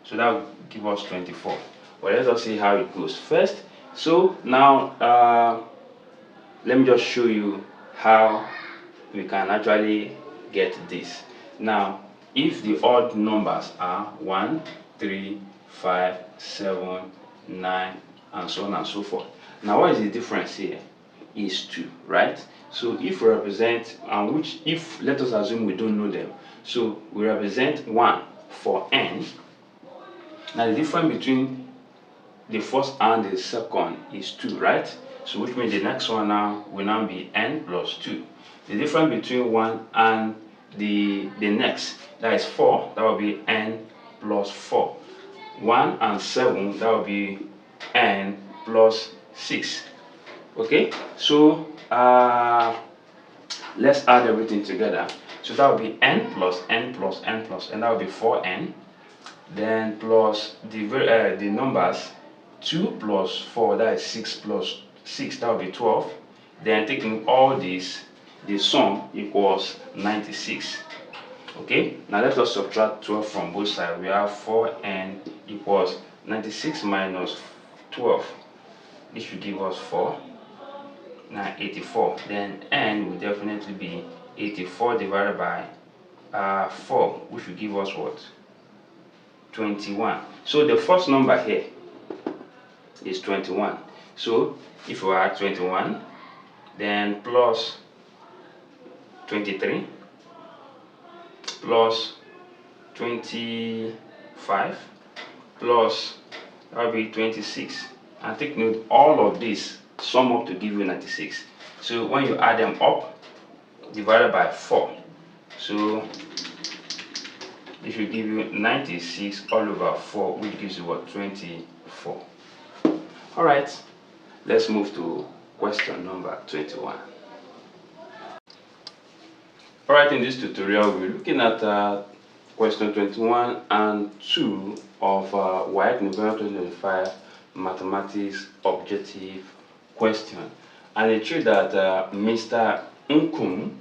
So that will give us 24. But let us see how it goes first. So now let me just show you how we can actually get this. Now if the odd numbers are 1, 3, 5, 7, 9, and so on and so forth. Now what is the difference here? Is 2, right? So if we represent, which if, let us assume we don't know them, so we represent 1 for n. Now the difference between the first and the second is 2, right? So which means the next one now will now be n plus 2. The difference between 1 and the next, that is 4, that will be n plus 4. 1 and 7, that will be n plus 6. Okay, so let's add everything together. So that will be n plus n plus n plus n, that will be 4n. Then plus the numbers 2 plus 4, that is 6 plus 6, that will be 12. Then taking all this, the sum equals 96. Okay, now let us subtract 12 from both sides. We have 4n equals 96 minus 12. This should give us 4. Now 84. Then n will definitely be 84 divided by 4, which will give us what? 21. So the first number here is 21. So if we add 21, then plus 23 plus 25 plus, that will be 26. And take note, all of this sum up to give you 96. So when you add them up, divided by 4, so it should give you 96 all over 4, which gives you what? 24. All right, let's move to question number 21. All right, in this tutorial we're looking at question 21 and 2 of Waec November 2025 mathematics objective question. And it shows that Mr. Nkum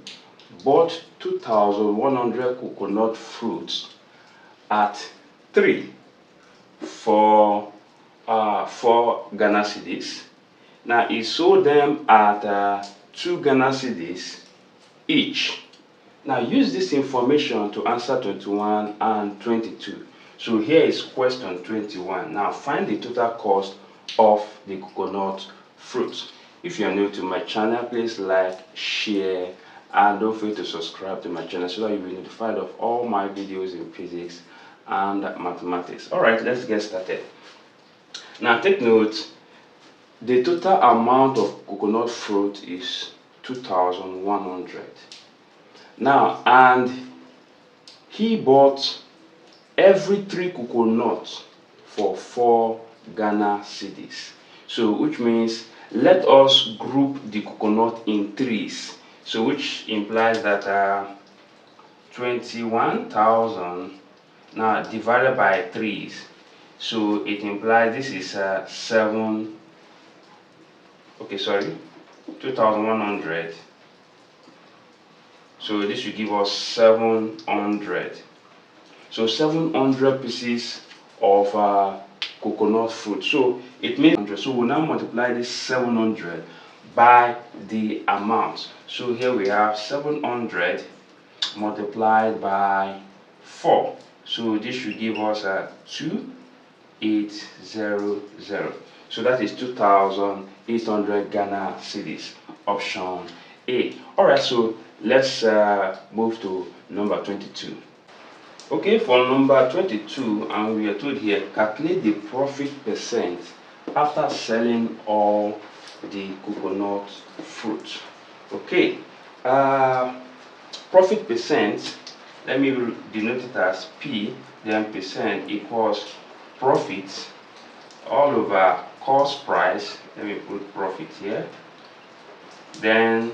bought 2,100 coconut fruits at 3 for 4 Ghana cedis. Now he sold them at 2 Ghana cedis each. Now use this information to answer 21 and 22. So here is question 21. Now find the total cost of the coconut fruits. If you are new to my channel, please like, share, and don't forget to subscribe to my channel so that you'll be notified of all my videos in physics and mathematics. All right, let's get started. Now take note, the total amount of coconut fruit is 2,100. Now, and he bought every 3 coconuts for 4 Ghana cedis. So which means let us group the coconut in 3s. So which implies that 21,000 now divided by 3s. So it implies this is 2,100. So this will give us 700. So 700 pieces of coconut fruit. So it means 100. So we'll now multiply this 700 by the amount. So here we have 700 multiplied by 4. So this should give us a 2800. So that is 2,800 Ghana cedis. Option A. Alright, so let's move to number 22. Okay, for number 22, and we are told here, calculate the profit percent after selling all the coconut fruit. Okay, profit percent, let me denote it as P, then percent equals profit all over cost price. Let me put profit here, then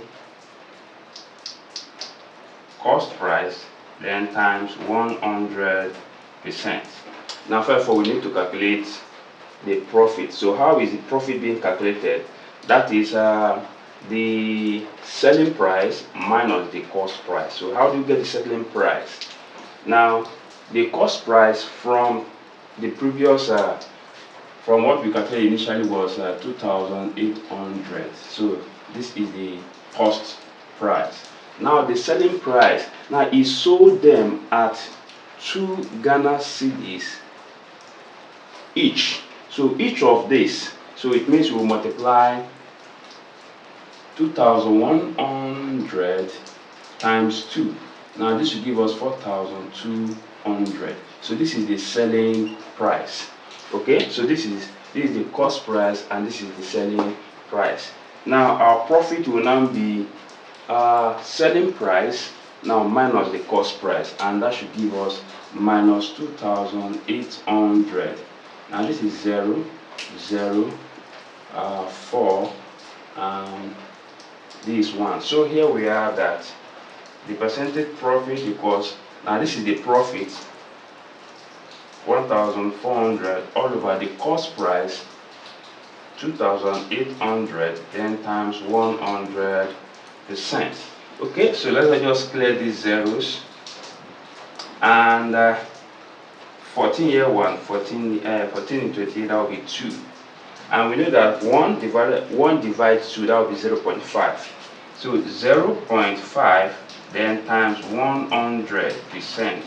cost price, then times 100%. Now first of all, we need to calculate the profit. So how is the profit being calculated? That is the selling price minus the cost price. So how do you get the selling price? Now the cost price from the previous from what we calculated initially was 2,800. So this is the cost price. Now the selling price, now he sold them at 2 Ghana cedis each. So each of this, so it means we will multiply 2,100 times 2. Now this will give us 4,200. So this is the selling price. Okay, so this is the cost price and this is the selling price. Now our profit will now be selling price now minus the cost price, and that should give us minus 2,800. Now this is 0, 0, 4, and this 1. So here we have that the percentage profit equals, now this is the profit, 1,400 all over the cost price, 2,800, then times 100%. Okay, so let's just clear these zeros. And 14 here, 1, 14 in 28, that will be 2. And we know that 1 divides 2, that will be 0.5. So 0.5 then times 100%.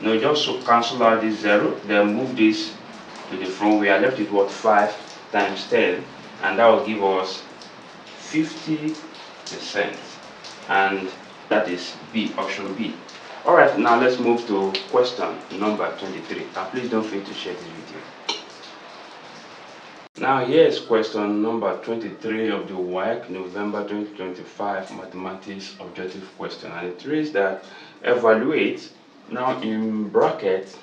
Now just to cancel out this 0, then move this to the front. We are left with what? 5 times 10, and that will give us 50%. And that is B, option B. Alright, now let's move to question number 23. And please don't forget to share this video. Now here is question number 23 of the Waec November 2025 Mathematics Objective Question. And it reads that evaluate, now in bracket,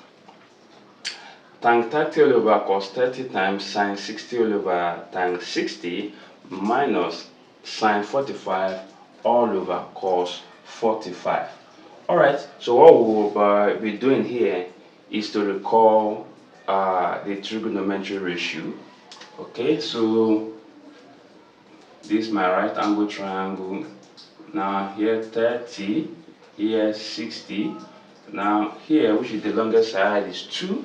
tan 30 all over cos 30 times sine 60 all over tan 60 minus sine 45 all over cos 45. Alright, so what we'll be doing here is to recall the trigonometry ratio. Okay, so this is my right angle triangle. Now here 30, here 60. Now here, which is the longest side, is 2.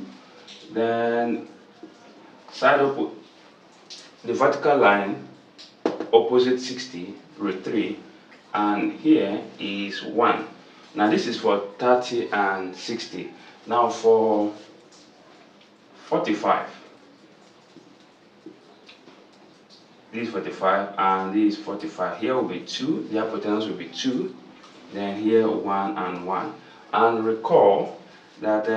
Then side up, the vertical line opposite 60, root 3, and here is 1. Now this is for 30 and 60. Now for 45, this is 45 and this is 45. Here will be 2, the hypotenuse will be 2, then here 1 and 1. And recall that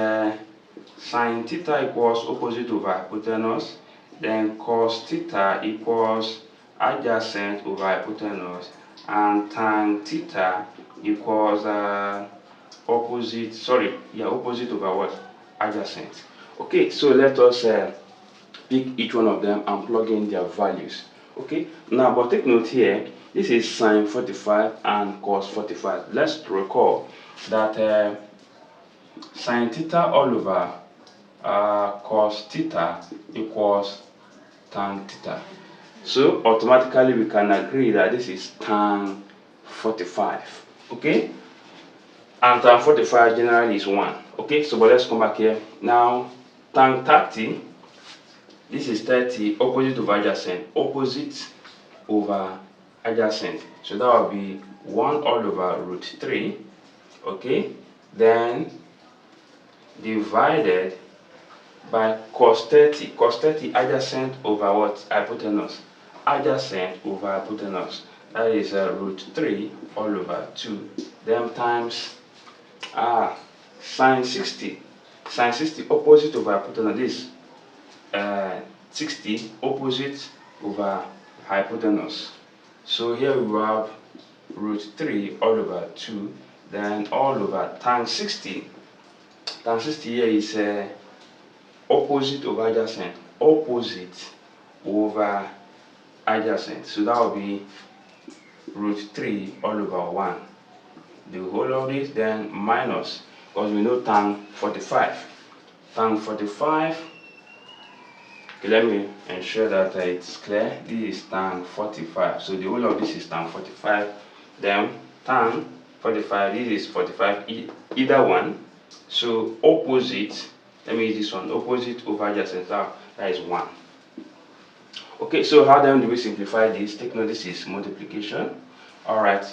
sine theta equals opposite over hypotenuse, then cos theta equals adjacent over hypotenuse, and tan theta equals opposite over what? Adjacent. Okay, so let us pick each one of them and plug in their values. Okay, now but take note here, this is sine 45 and cos 45. Let's recall that sine theta all over cos theta equals tan theta. So automatically we can agree that this is tan 45. Okay, and tan 45 generally is 1. Okay, so but let's come back here. Now tan 30 This is 30 opposite over adjacent. Opposite over adjacent. So that will be 1 all over root 3. Okay. Then divided by cos 30. Cos 30 adjacent over what? Hypotenuse. Adjacent over hypotenuse. That is root 3 all over 2. Then times sine 60. Sine 60 opposite over hypotenuse. This 60 opposite over hypotenuse. So here we have root 3 all over 2. Then all over times 60. Times 60 here is opposite over adjacent. Opposite over adjacent. So that will be root 3 all over 1. The whole of this, then minus, because we know tan 45. Tan 45. Okay, let me ensure that it's clear. This is tan 45. So the whole of this is tan 45. Then tan 45, this is 45, either one. So opposite, let me use this one, opposite over adjacent, that is 1. Okay, so how then do we simplify this? Take note, this is multiplication. Alright,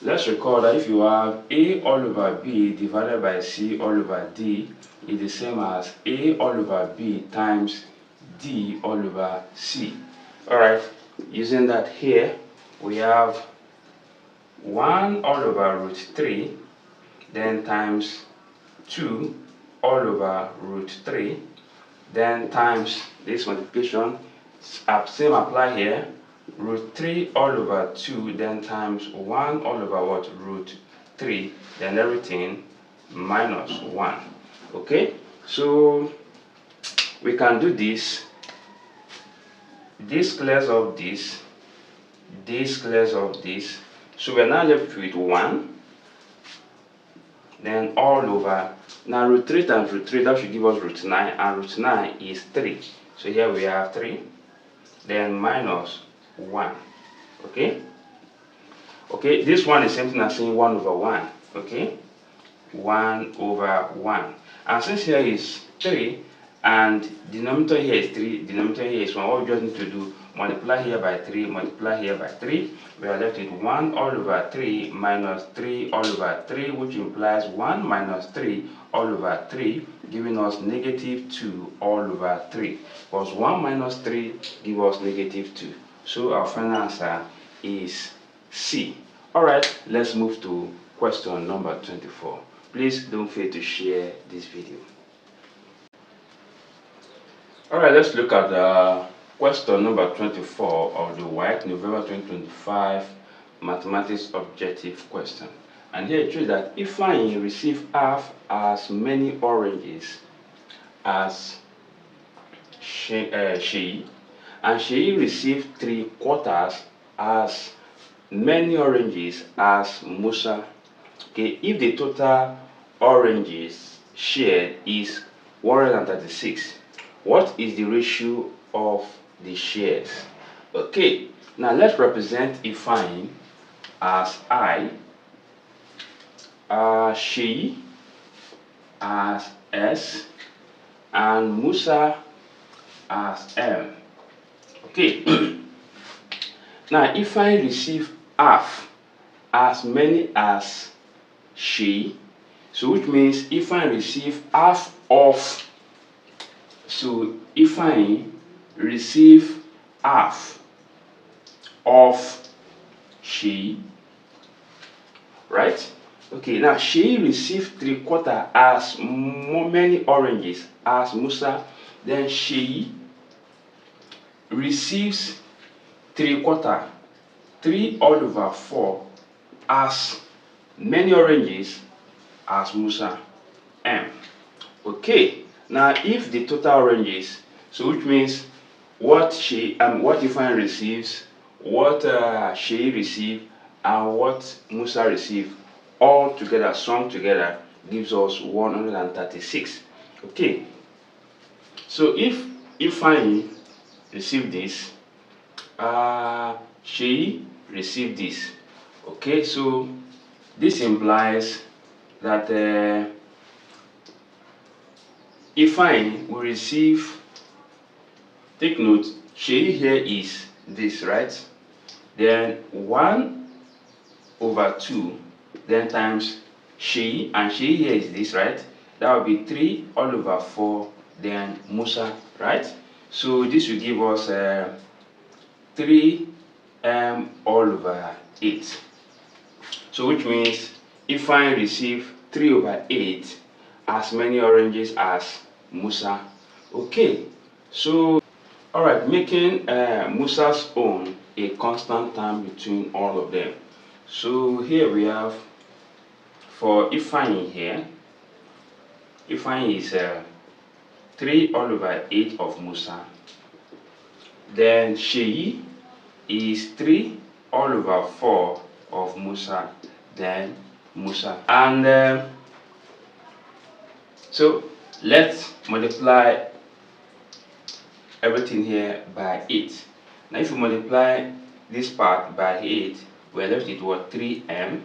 let's recall that if you have A all over B divided by C all over D is the same as A all over B times D all over C. Alright, using that here, we have 1 all over root 3, then times 2 all over root 3, then times this multiplication, same apply here, root 3 all over 2, then times 1 all over what? Root 3, then everything minus 1. Okay, so we can do this. This clears off this. This clears off this. So we're now left with 1. Then all over. Now root 3 times root 3, that should give us root 9. And root 9 is 3. So here we have 3. Then minus 1. Okay? Okay, this one is something as saying 1 over 1. Okay? 1 over 1. And since here is 3, and denominator here is 3, denominator here is 1, all we just need to do, multiply here by 3, multiply here by 3. We are left with 1 all over 3 minus 3 all over 3, which implies 1 minus 3 all over 3, giving us negative 2 all over 3. Because 1 minus 3 gives us negative 2. So our final answer is C. Alright, let's move to question number 24. Please don't fail to share this video. Alright, let's look at the question number 24 of the Waec November 2025 Mathematics Objective question. And here it shows that if I receive half as many oranges as she and she received 3/4 as many oranges as Musa. Okay, if the total oranges shared is 136, what is the ratio of the shares? Okay, now let's represent Ifeanyi as I, she as S, and Musa as M. Okay, now if I receive half as many as she, so which means if I receive half of, so if I receive half of she, right? Okay, now she received 3/4 as many oranges as Musa, then she receives 3/4, 3 all over 4 as many oranges as Musa M. Okay, now if the total oranges, so which means what Ifeanyi receives, what she receives, and what Musa receives, all together, sum together, gives us 136. Okay, so if Ifeanyi receive this, she received this. Okay, so this implies that Ifeanyi will receive Take note, Shay here is this, right? Then 1 over 2, then times Shay, and Shay here is this, right? That will be 3 all over 4, then Musa, right? So this will give us 3m all over 8. So which means if I receive 3 over 8 as many oranges as Musa. Okay, so alright, making Musa's own a constant term between all of them. So here we have for Ifeanyi here, Ifeanyi is 3 all over 8 of Musa. Then Sheyi is 3 all over 4 of Musa, then Musa. And so let's multiply everything here by 8. Now if you multiply this part by 8, we're left with what? 3m.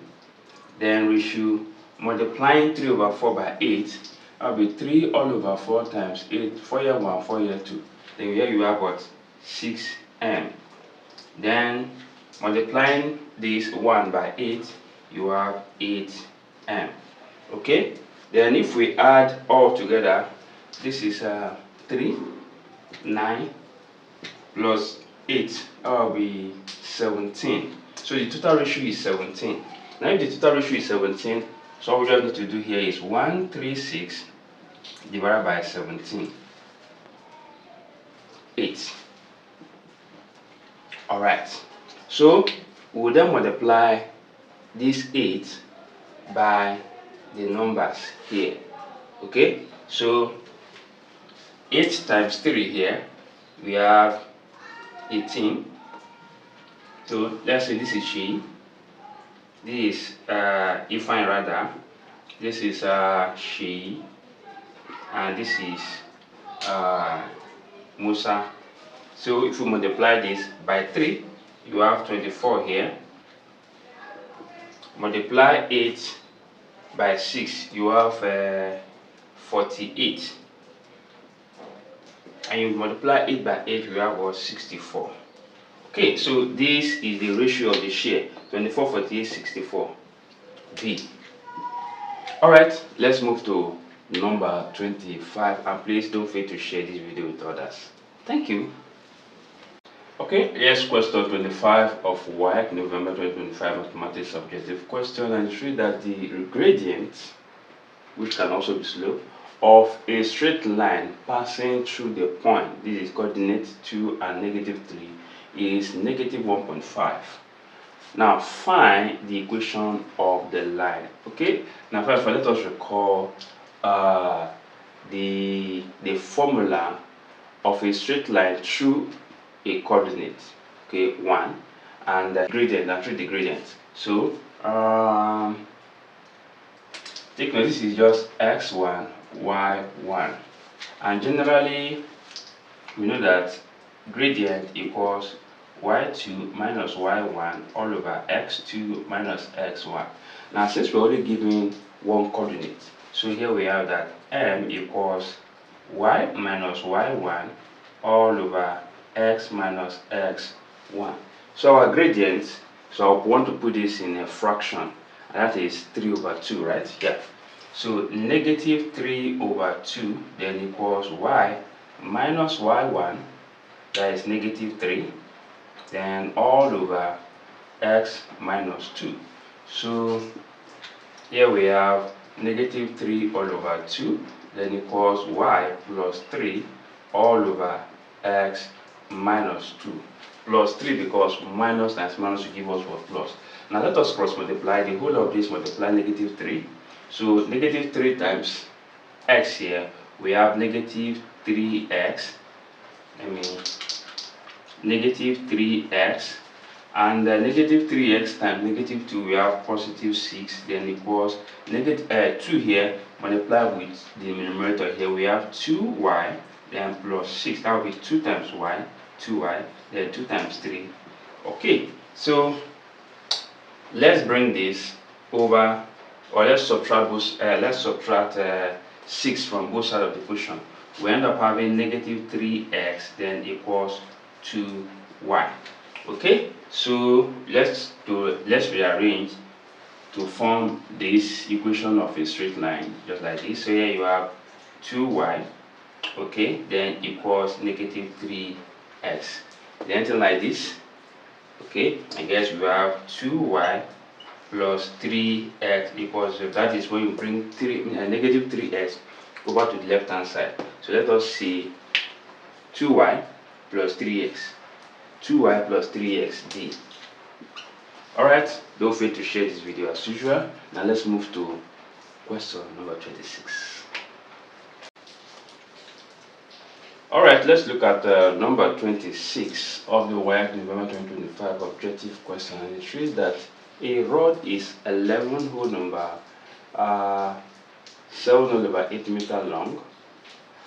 Then we should multiplying 3 over 4 by 8, that will be 3 all over 4 times 8, 4 here 1, 4 here 2. Then here you have what? 6m. Then multiplying this 1 by 8, you have 8m. Okay? Then if we add all together, this is 3, 9 plus 8, that will be 17. So the total ratio is 17. Now if the total ratio is 17, so all we just need to do here is 136 divided by 17. 8. Alright. So we will then multiply this 8 by the numbers here. Okay? So 8 times 3 here, we have 18. So let's say this is she. This is Ifeanyi rather. This is she. And this is Musa. So if you multiply this by 3, you have 24 here. Multiply 8 by 6, you have 48. And you multiply 8 by 8, you have what? 64. Okay, so this is the ratio of the share. 24, 48, 64. B. Alright, let's move to number 25. And please don't fail to share this video with others. Thank you. Okay, here's question 25 of Waec, November 2025 mathematics objective question, and it's read that the gradient, which can also be slope, of a straight line passing through the point, this is coordinate 2 and negative 3, is negative 1.5. Now find the equation of the line. Okay, now first let us recall the formula of a straight line through a coordinate. Okay, 1, and the gradient, and treat the gradient. So take note, this is just x1 y1, and generally we know that gradient equals y2 minus y1 all over x2 minus x1. Now since we're only given one coordinate, so here we have that m equals y minus y1 all over x minus x1. So our gradient, so I want to put this in a fraction, and that is 3 over 2, right? Yeah. So negative 3 over 2 then equals y minus y1, that is negative 3, then all over x minus 2. So here we have negative 3 all over 2, then equals y plus 3 all over x minus 2. Plus 3 because minus times minus will give us what? Plus. Now let us cross multiply the whole of this, multiply negative 3. So negative 3 times x here, we have negative 3x. Negative 3x, and negative 3x times negative 2, we have positive 6, then equals negative 2 here, multiply with the numerator here, we have 2y, then plus 6, that will be 2 times y, 2y, then 2 times 3. Okay, so let's bring this over, or let's subtract 6 from both sides of the equation. we end up having negative 3x then equals 2y. Okay, so let's rearrange to form this equation of a straight line just like this. So here you have 2y, okay, then equals negative 3x. Then anything like this, okay, I guess we have 2y plus 3x equals 0. That is when you bring negative 3x over to the left hand side. So let us see 2y plus 3x. 2y plus 3x d. Alright, don't fail to share this video as usual. Now let's move to question number 26. Alright, let's look at number 26 of the Waec November 2025 objective question. And it reads that a rod is 11 whole number 7 whole over 8 meter long.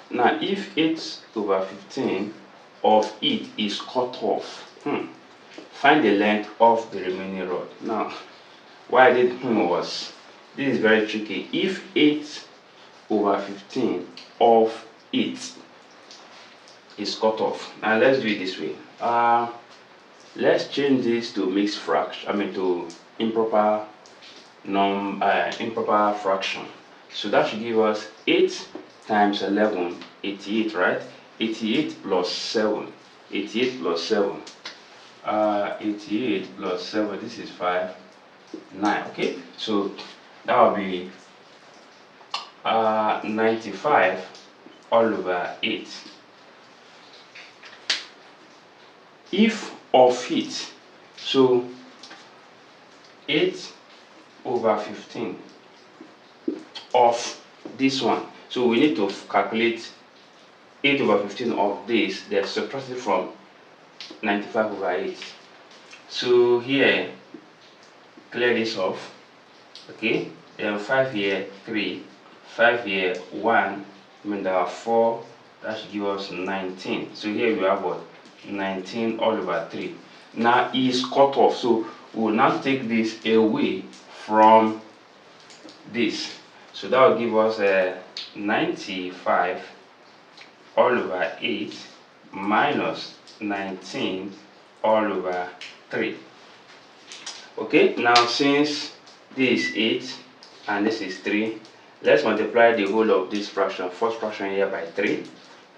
Now if 8/15 of it is cut off, find the length of the remaining rod. Now why I did was, this is very tricky. If 8/15 of it is cut off, now let's do it this way. Let's change this to mixed fraction, to improper fraction. So that should give us 8 times 11, 88, right? 88 plus 7, 88 plus 7, 88 plus 7, this is 5, 9, okay? So that will be 95 all over 8. If of it, so 8/15 of this one, so we need to calculate 8/15 of this, then subtract it from 95/8. So here, clear this off, okay? Then 5 here, 3, 5 here, 1, there are 4, that should give us 19. So here we have what? 19 all over 3. Now is cut off, so we will now take this away from this. So that will give us 95 all over 8 minus 19 all over 3. Okay, now since this is 8 and this is 3, let's multiply the whole of this fraction, first fraction here, by 3.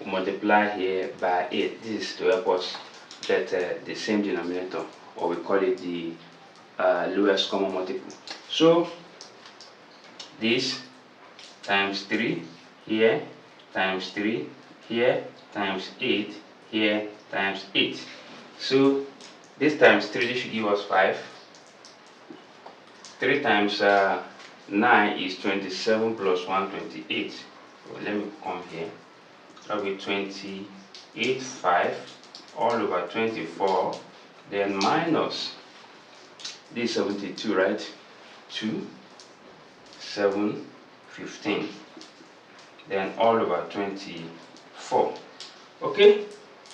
We multiply here by 8. This is to help us get the same denominator, or we call it the lowest common multiple. So this times 3 here, times 3 here, times 8 here, times 8. So this times 3, this should give us 5. 3 times 9 is 27 plus 1, 28. So let me come here. That will be 28, 5 all over 24, then minus this 72, right? 2, 7, 15, then all over 24. Okay?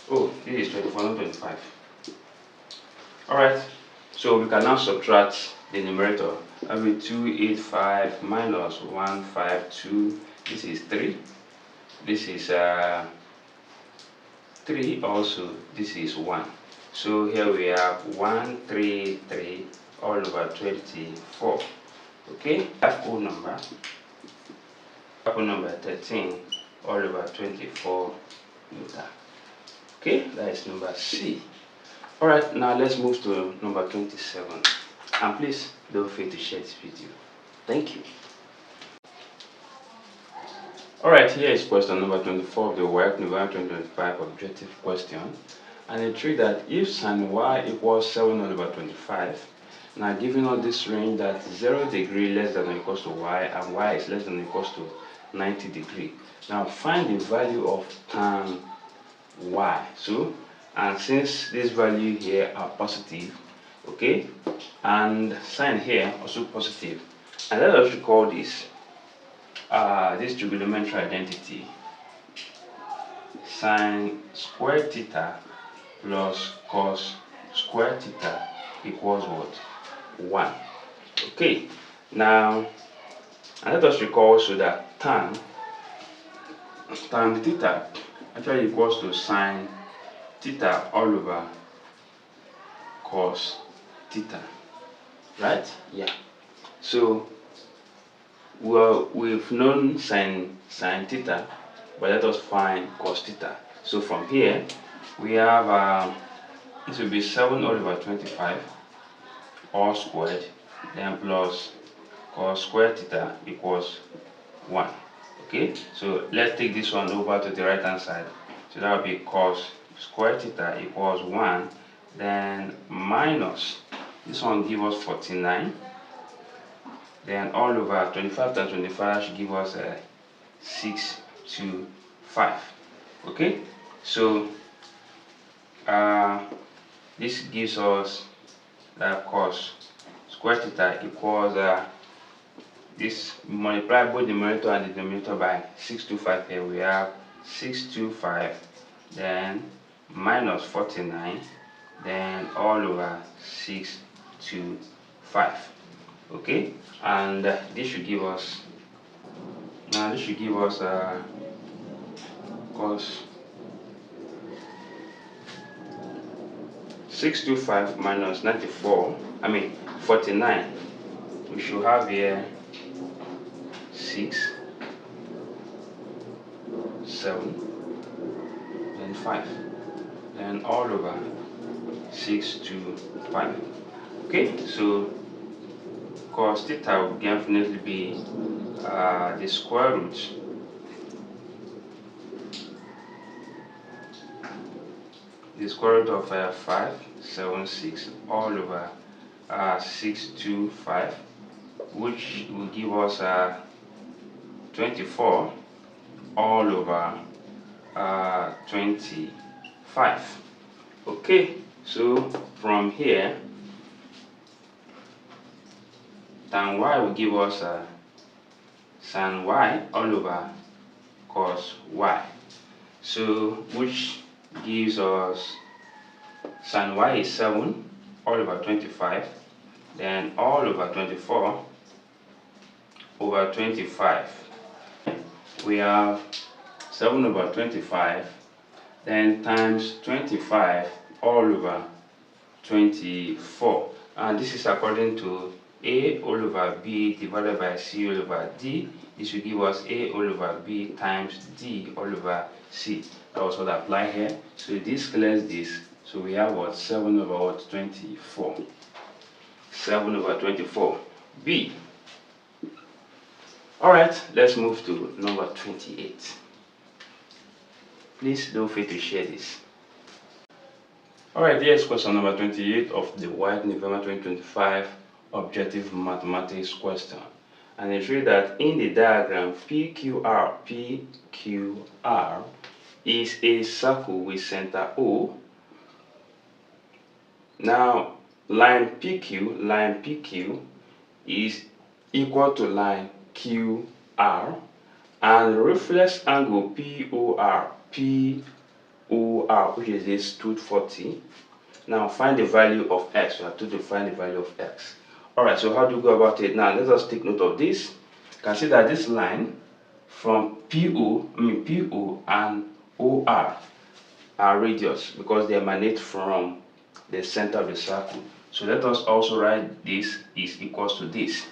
Oh, this is 24, not 25. Alright, so we can now subtract the numerator. That will be 285 minus 152. This is 3. This is 3 also. This is 1. So here we have 133 all over 24. Okay, that's whole number. Whole number 13 all over 24 meter. Okay, that is number C. Alright, now let's move to number 27. And please don't fail to share this video. Thank you. Alright, here is question number 24 of the Waec November 2025 objective question. And it reads that if sin y equals 7 over 25, now given us this range that 0 degree less than or equals to y and y is less than or equals to 90 degree. Now find the value of tan y. So, and since this value here are positive, okay, and sign here also positive, and let us recall this trigonometry identity. Sin square theta plus cos square theta equals what? 1. Okay, now and let us recall also that tan tan theta actually equals to sine theta all over cos theta, right? Yeah. So well, we've known sine theta, but let us find cos theta. So from here we have this will be 7 all over 25 all squared, then plus cos square theta equals 1. Okay, so let's take this one over to the right hand side. So that will be cos square theta equals 1, then minus this one give us 49, then all over 25 times 25 should give us 625. Okay, so this gives us that cos square theta equals this multiply both the numerator and the denominator by 625. Here we have 625, then minus 49, then all over 625. Okay, and this should give us cos 625 minus 49. We should have here 6, 7, then 5, then all over 625. Okay, so cos theta will definitely be the square root of 576 all over 625, which will give us 24 all over 25. Okay, so from here tan y will give us sin y all over cos y, so which gives us sin y is 7 all over 25, then all over 24 over 25. We have 7 over 25, then times 25 all over 24, and this is according to a all over b divided by c all over d. This will give us a all over b times d all over c. That was what I apply here. So this clears this. So we have what? 7 over what? 24. 7 over 24. B. Alright, let's move to number 28. Please don't forget to share this. Alright, here's question number 28 of the Waec November 2025 Objective Mathematics question. And it reads that in the diagram PQR is a circle with center O. Now line PQ is equal to line QR, and reflex angle POR, which is this stood 40. Now find the value of x. We have to find the value of x. Alright, so how do you go about it? Now let us take note of this. You can see that this line from PO and OR are radius because they emanate from the center of the circle. So let us also write this is equals to this.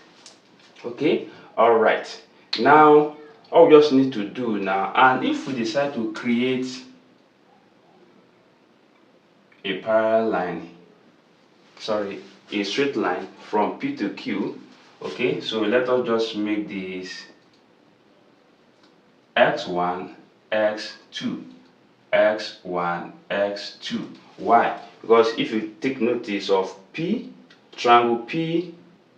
Okay, alright. Now all we just need to do now, and if we decide to create a parallel line, a straight line from P to Q, okay, so let us just make this x1, x2, x1, x2. Why? Because if you take notice of P, triangle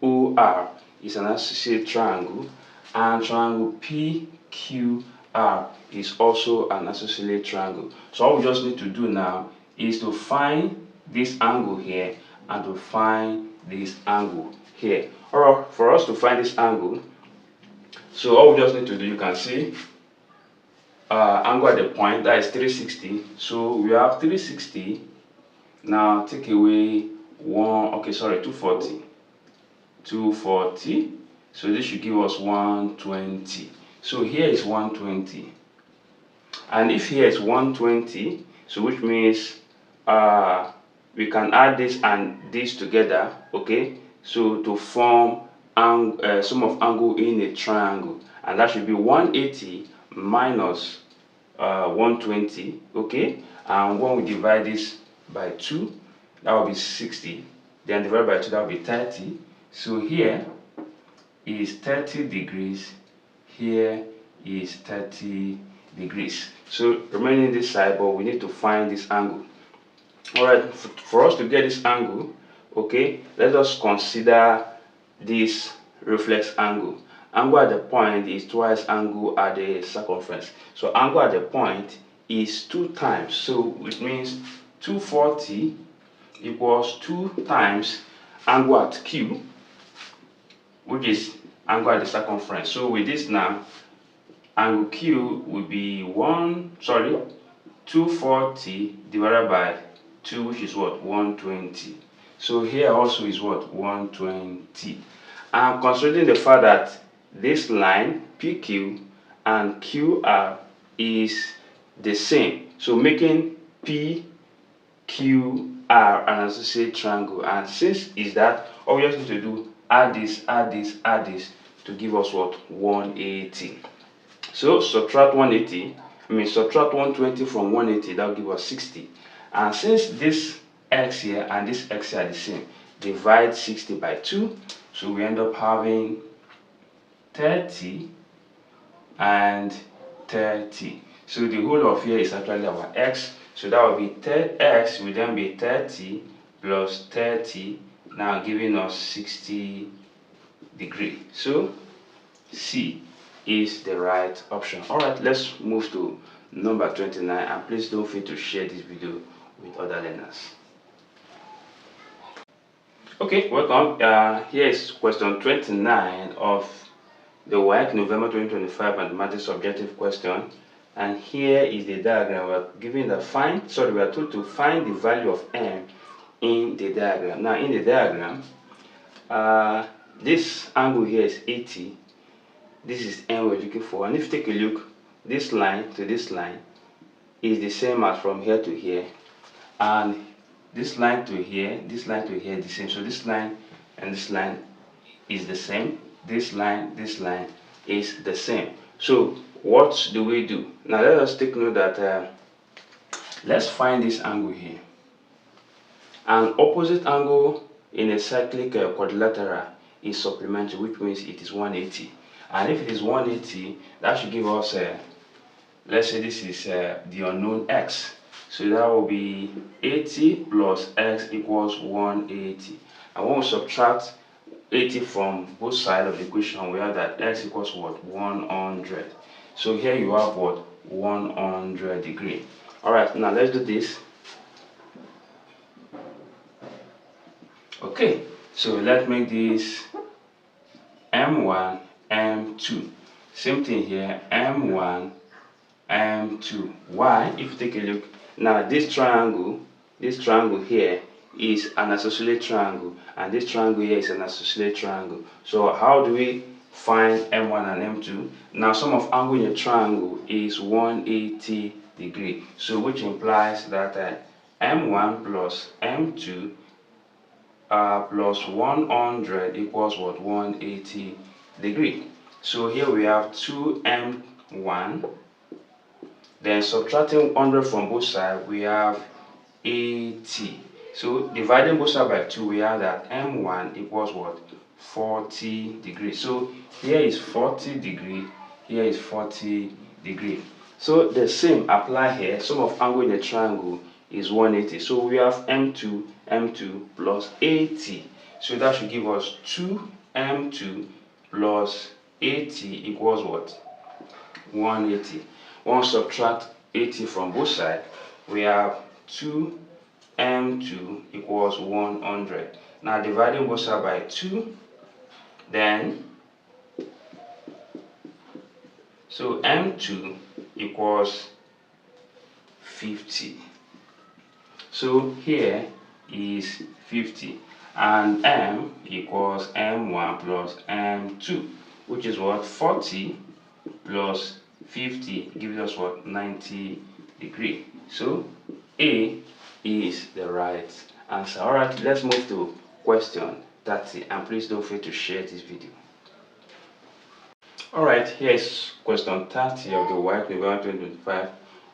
POR is an associated triangle, and triangle PQR is also an associated triangle. So all we just need to do now is to find this angle here and to find this angle here. Alright, for us to find this angle, so all we just need to do, you can see angle at the point, that is 360. So we have 360. Now take away 240. 240. So this should give us 120. So here is 120. And if here is 120, so which means we can add this and this together, okay, so to form sum of angle in a triangle, and that should be 180 minus 120, okay, and when we divide this by 2, that will be 60, then divided by 2, that will be 30. So here is 30 degrees, here is 30 degrees. So remaining this side, but we need to find this angle. Alright, for us to get this angle, okay, let us consider this reflex angle. Angle at the point is twice angle at the circumference. So angle at the point is 2 times. So which means 240 equals 2 times angle at Q, which is angle at the circumference. So with this now, angle Q will be 240 divided by 2, which is what? 120. So here also is what? 120. And considering the fact that this line PQ and QR is the same, so making PQR an associate triangle, and since is that, all we just need to do, add this, add this, add this to give us what? 180. So subtract 120 from 180, that will give us 60. And since this x here and this x here are the same, divide 60 by 2, so we end up having 30 and 30. So the whole of here is actually our x, so that will be x will then be 30 plus 30, now giving us 60 degrees. So C is the right option. Alright, let's move to number 29, and please don't forget to share this video with other learners. Okay, welcome. Here is question 29 of the Waec November 2025 mathematics objective question, and here is the diagram. We're given the we are told to find the value of m in the diagram. Now in the diagram, this angle here is 80. This is m we're looking for, and if you take a look, this line to this line is the same as from here to here, and this line to here, this line to here is the same. So this line and this line is the same. This line is the same. So what do we do? Now let us take note that let's find this angle here. An opposite angle in a cyclic quadrilateral is supplementary, which means it is 180. And if it is 180, that should give us, let's say this is the unknown x. So that will be 80 plus x equals 180. And when we subtract 80 from both sides of the equation, we have that x equals what? 100. So here you have what? 100 degrees. Alright, now let's do this. Okay, so let's make this M1, M2. Same thing here, M1, M2. Why? If you take a look, now this triangle here is an isosceles triangle, and this triangle here is an isosceles triangle. So how do we find M1 and M2? Now sum of angle in a triangle is 180 degrees. So which implies that M1 plus M2 plus 100 equals what? 180 degrees. So here we have 2M1. Then subtracting 100 from both sides, we have 80. So dividing both sides by 2, we have that M1 equals what? 40 degrees. So here is 40 degrees, here is 40 degrees. So the same apply here. Sum of angle in a triangle is 180. So we have M2 plus 80. So that should give us 2M2 plus 80 equals what? 180. Once subtract 80 from both sides, we have 2M2 equals 100. Now dividing both sides by 2, then so M2 equals 50. So here is 50, and M equals M1 plus M2, which is what? 40 plus 50 gives us what? 90 degree. So A is the right answer. Alright, let's move to question 30, and please don't forget to share this video. Alright, here is question 30 of the Waec November 2025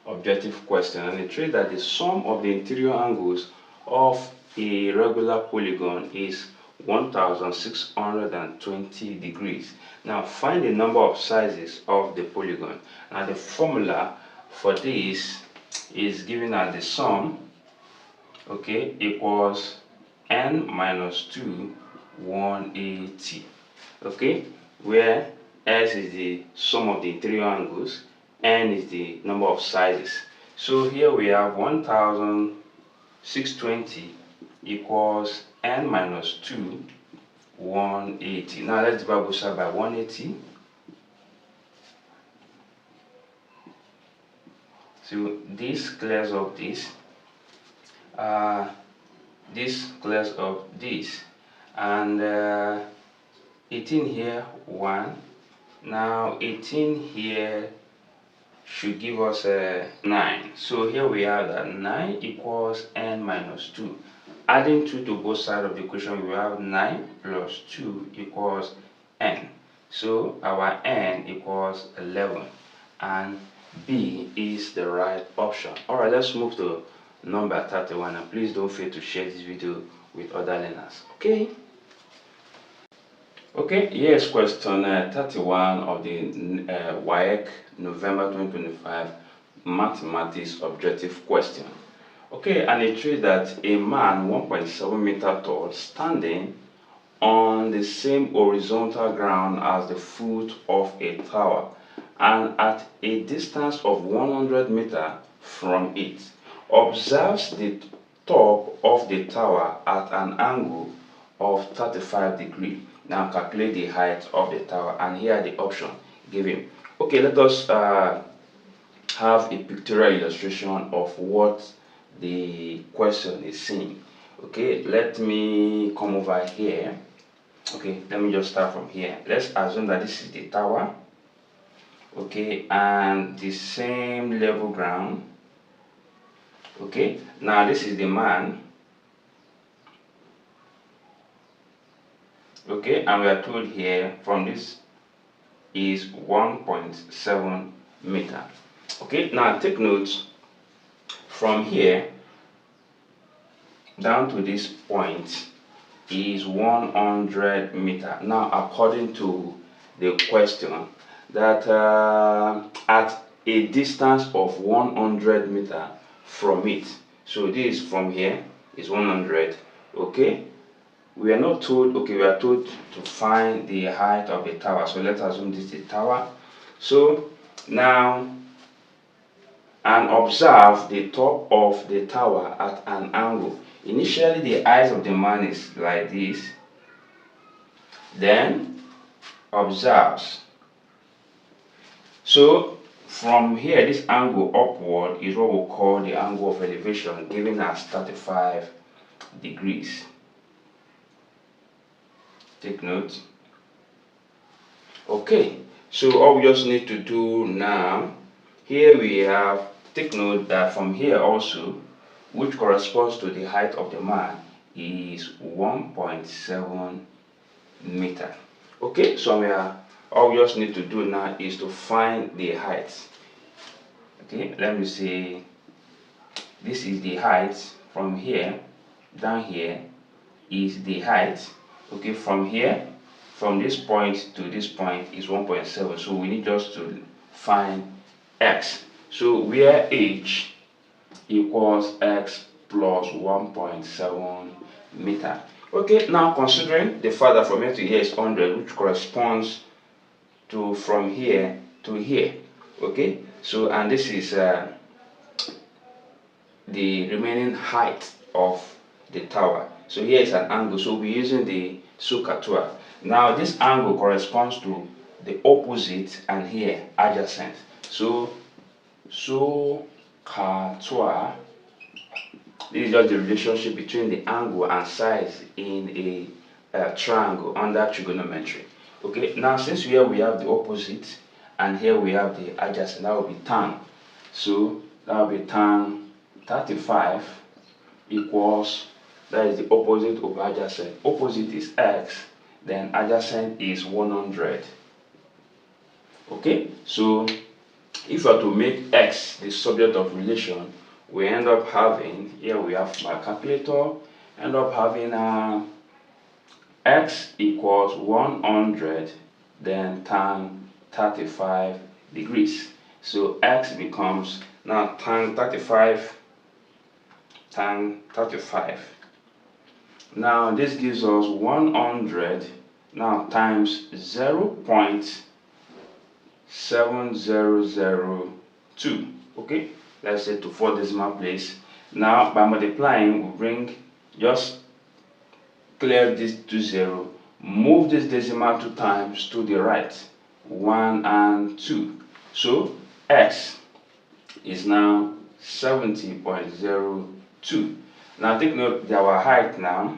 objective question, and it reads that the sum of the interior angles of a regular polygon is 1620 degrees. Now find the number of sizes of the polygon. Now the formula for this is given as the sum, okay, equals n minus 2 180, okay, where S is the sum of the interior angles, n is the number of sizes. So here we have 1620 equals n minus 2 180. Now let's divide both sides by 180. So this clears up this. This clears up this, and 18 here 1. Now 18 here should give us 9. So here we have that 9 equals n minus 2. Adding 2 to both sides of the equation, we have 9 plus 2 equals n. So our n equals 11, and B is the right option. Alright, let's move to number 31, and please don't fail to share this video with other learners. Okay, here's question 31 of the Waec November 2025 mathematics objective question. Okay, and it reads that a man 1.7 meter tall standing on the same horizontal ground as the foot of a tower and at a distance of 100 meters from it observes the top of the tower at an angle of 35 degrees. Now calculate the height of the tower, and here are the options given. Okay, let us have a pictorial illustration of what the question is saying. Okay, let me come over here. Okay, let me just start from here. Let's assume that this is the tower, okay, and the same level ground. Okay, now this is the man. Okay, and we are told here from this is 1.7 meter. Okay, now take note, from here down to this point is 100 meter. Now according to the question, that at a distance of 100 meter from it, so this from here is 100. Okay, we are not told, okay, we are told to find the height of the tower. So let's assume this is the tower. So now, and observe the top of the tower at an angle. Initially the eyes of the man is like this, then observes. So from here, this angle upward is what we call the angle of elevation, given as 35 degrees. Take note. Okay, so all we just need to do now, here we have, take note that from here also, which corresponds to the height of the man, is 1.7 meter. Okay, so all we just need to do now is to find the height. Okay, let me say this is the height. From here down here is the height. Okay, from here, from this point to this point is 1.7. So we need just to find x. So where h equals x plus 1.7 meter. Okay, now considering the fact that from here to here is 100, which corresponds to from here to here. Okay, so and this is the remaining height of the tower. So here is an angle, so we're using the SOHCAHTOA. Now this angle corresponds to the opposite and here adjacent. So SOHCAHTOA, this is just the relationship between the angle and size in a triangle under trigonometry. Okay, now since here we have the opposite and here we have the adjacent. That will be tan. So that will be tan 35 equals, that is the opposite of adjacent. Opposite is x, then adjacent is 100. Okay, so if we are to make x the subject of relation, we end up having, here we have my calculator, end up having x equals 100, then tan 35 degrees. So x becomes now tan 35. Now this gives us 100 now times 0.7002. Okay, let's say to 4 decimal place. Now by multiplying, we bring, just clear this to 0, move this decimal 2 times to the right, 1 and 2. So x is now 70.02. Now take note that our height now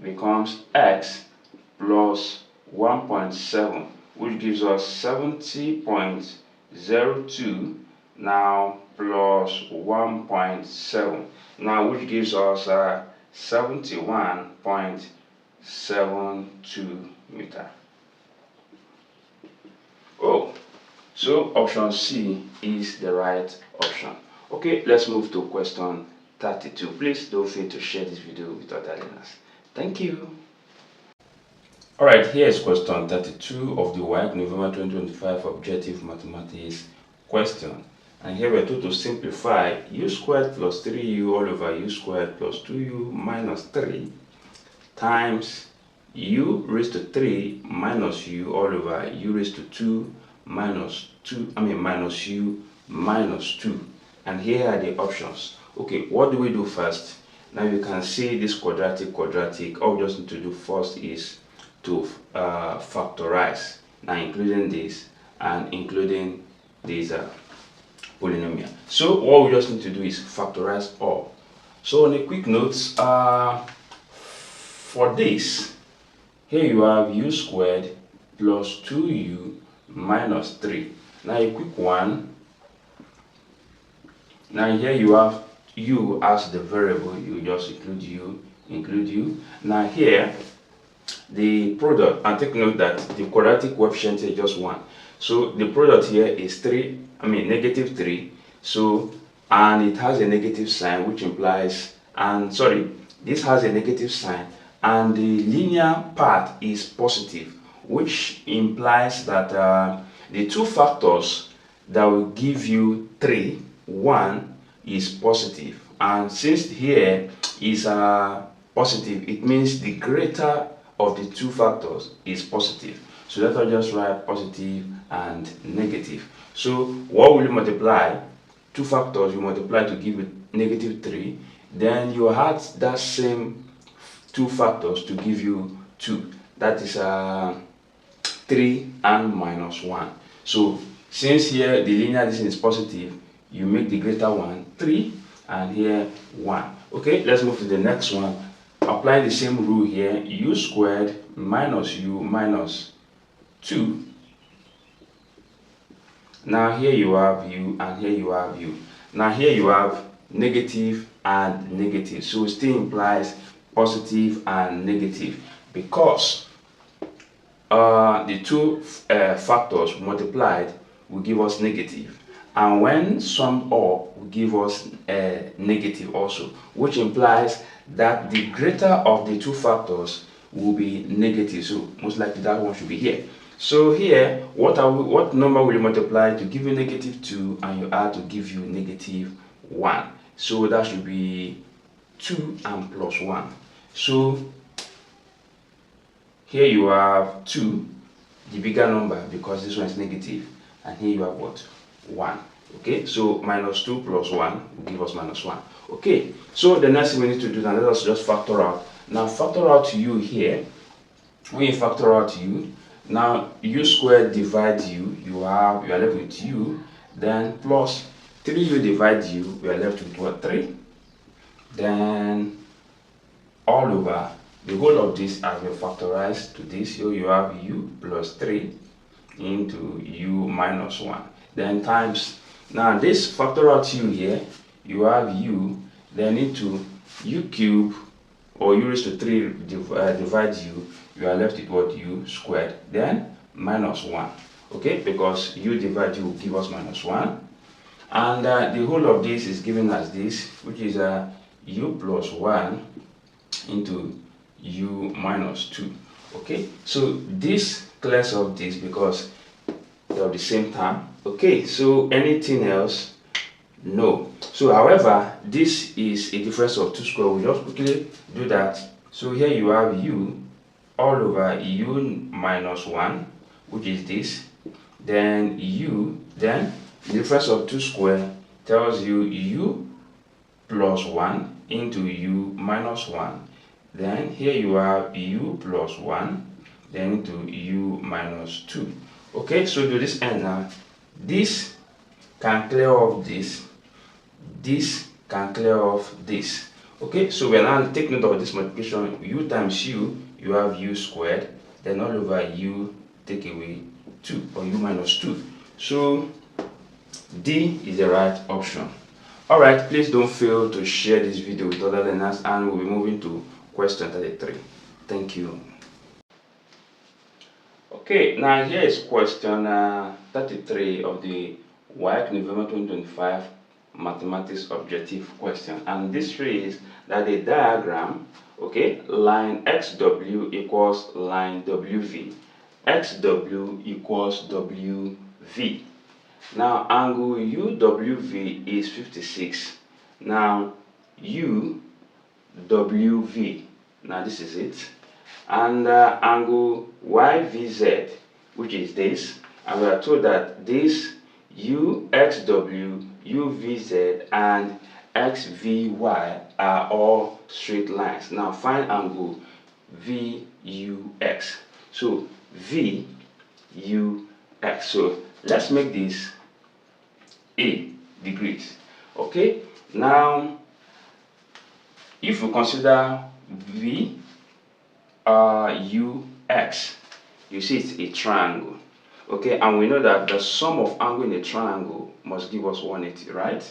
becomes x plus 1.7, which gives us 70.02 now plus 1.7, now which gives us 71.72 meter. Oh, so option C is the right option. Okay, let's move to question 32. Please don't fail to share this video with other learners. Thank you. Alright, here is question 32 of the Waec November 2025 Objective Mathematics question. And here we're told to simplify u squared plus 3u all over u squared plus 2u minus 3 times u raised to 3 minus u all over u raised to 2 minus u minus 2. And here are the options. Okay, what do we do first? Now you can see this quadratic. All we just need to do first is to factorize, now including this and including this polynomial. So what we just need to do is factorize all. So on a quick note, for this, here you have u squared plus 2u minus 3. Now a quick one. Now here you have u as the variable, you just include u. Now here the product, and take note that the quadratic coefficient is just 1. So the product here is negative 3. So, and it has a negative sign, which implies, this has a negative sign, and the linear part is positive, which implies that the two factors that will give you 3, 1 is positive, and since here is positive, it means the greater of the two factors is positive. So let us just write positive and negative. So what will you multiply? Two factors you multiply to give you negative 3, then you add that same two factors to give you 2, that is 3 and minus 1. So since here the linear addition is positive, you make the greater one 3 and here 1. Okay, let's move to the next one. Apply the same rule here, u squared minus u minus 2. Now here you have u and here you have u. Now here you have negative and negative, so it still implies positive and negative, because the two factors multiplied will give us negative, and when summed up will give us negative also, which implies that the greater of the two factors will be negative. So most likely that one should be here. So here, what number will you multiply to give you negative 2 and you add to give you negative 1? So that should be 2 and plus 1. So here you have 2, the bigger number, because this one is negative, and here you have what? 1. Okay, so minus 2 plus 1 will give us minus 1. Okay, so the next thing we need to do now, let us just factor out. Now factor out u here. When you factor out u, now u squared divides u, you are left with u, then plus 3u divides u, we are left with what? 3. Then all over the whole of this has been factorized to this, so you have u plus 3, into u minus 1, then times, now this factor out u here, you have u, then into u cube or u raised to 3 divide u, you are left with what, u squared, then minus 1, okay, because u divide u will give us minus 1, and the whole of this is given as this, which is u plus 1 into u minus 2, okay. So this clears up this because they are the same term, okay. So anything else, no. So however, this is a difference of 2 square. We'll just quickly do that. So here you have u all over u minus 1, which is this, then u, then the difference of 2 square tells you u plus 1 into u minus 1, then here you have u plus 1, then into u minus 2, okay. So to this end now, this can clear off this, this can clear off this, okay. So we are now take note of this multiplication, u times u, you have u squared, then all over u take away 2, or u minus 2. So D is the right option. Alright, please don't fail to share this video with other learners, and we'll be moving to question 33. Thank you. Okay, now here is question 33 of the Waec November 2025 Mathematics Objective question, and this is that the diagram, okay, line XW equals line WV, XW equals WV. Now angle UWV is 56. Now UWV, now this is it, and angle YVZ, which is this, and we are told that this UXW, UVZ, and XVY are all straight lines. Now find angle VUX. So VUX. So let's make this A degrees. Okay. Now, if we consider VUX, you see it's a triangle. Okay, and we know that the sum of angle in a triangle must give us 180, right?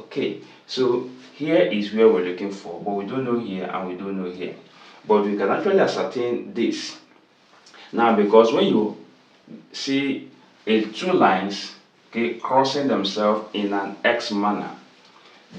Okay, so here is where we're looking for, but we don't know here and we don't know here. But we can actually ascertain this now, because when you see two lines, okay, crossing themselves in an X manner,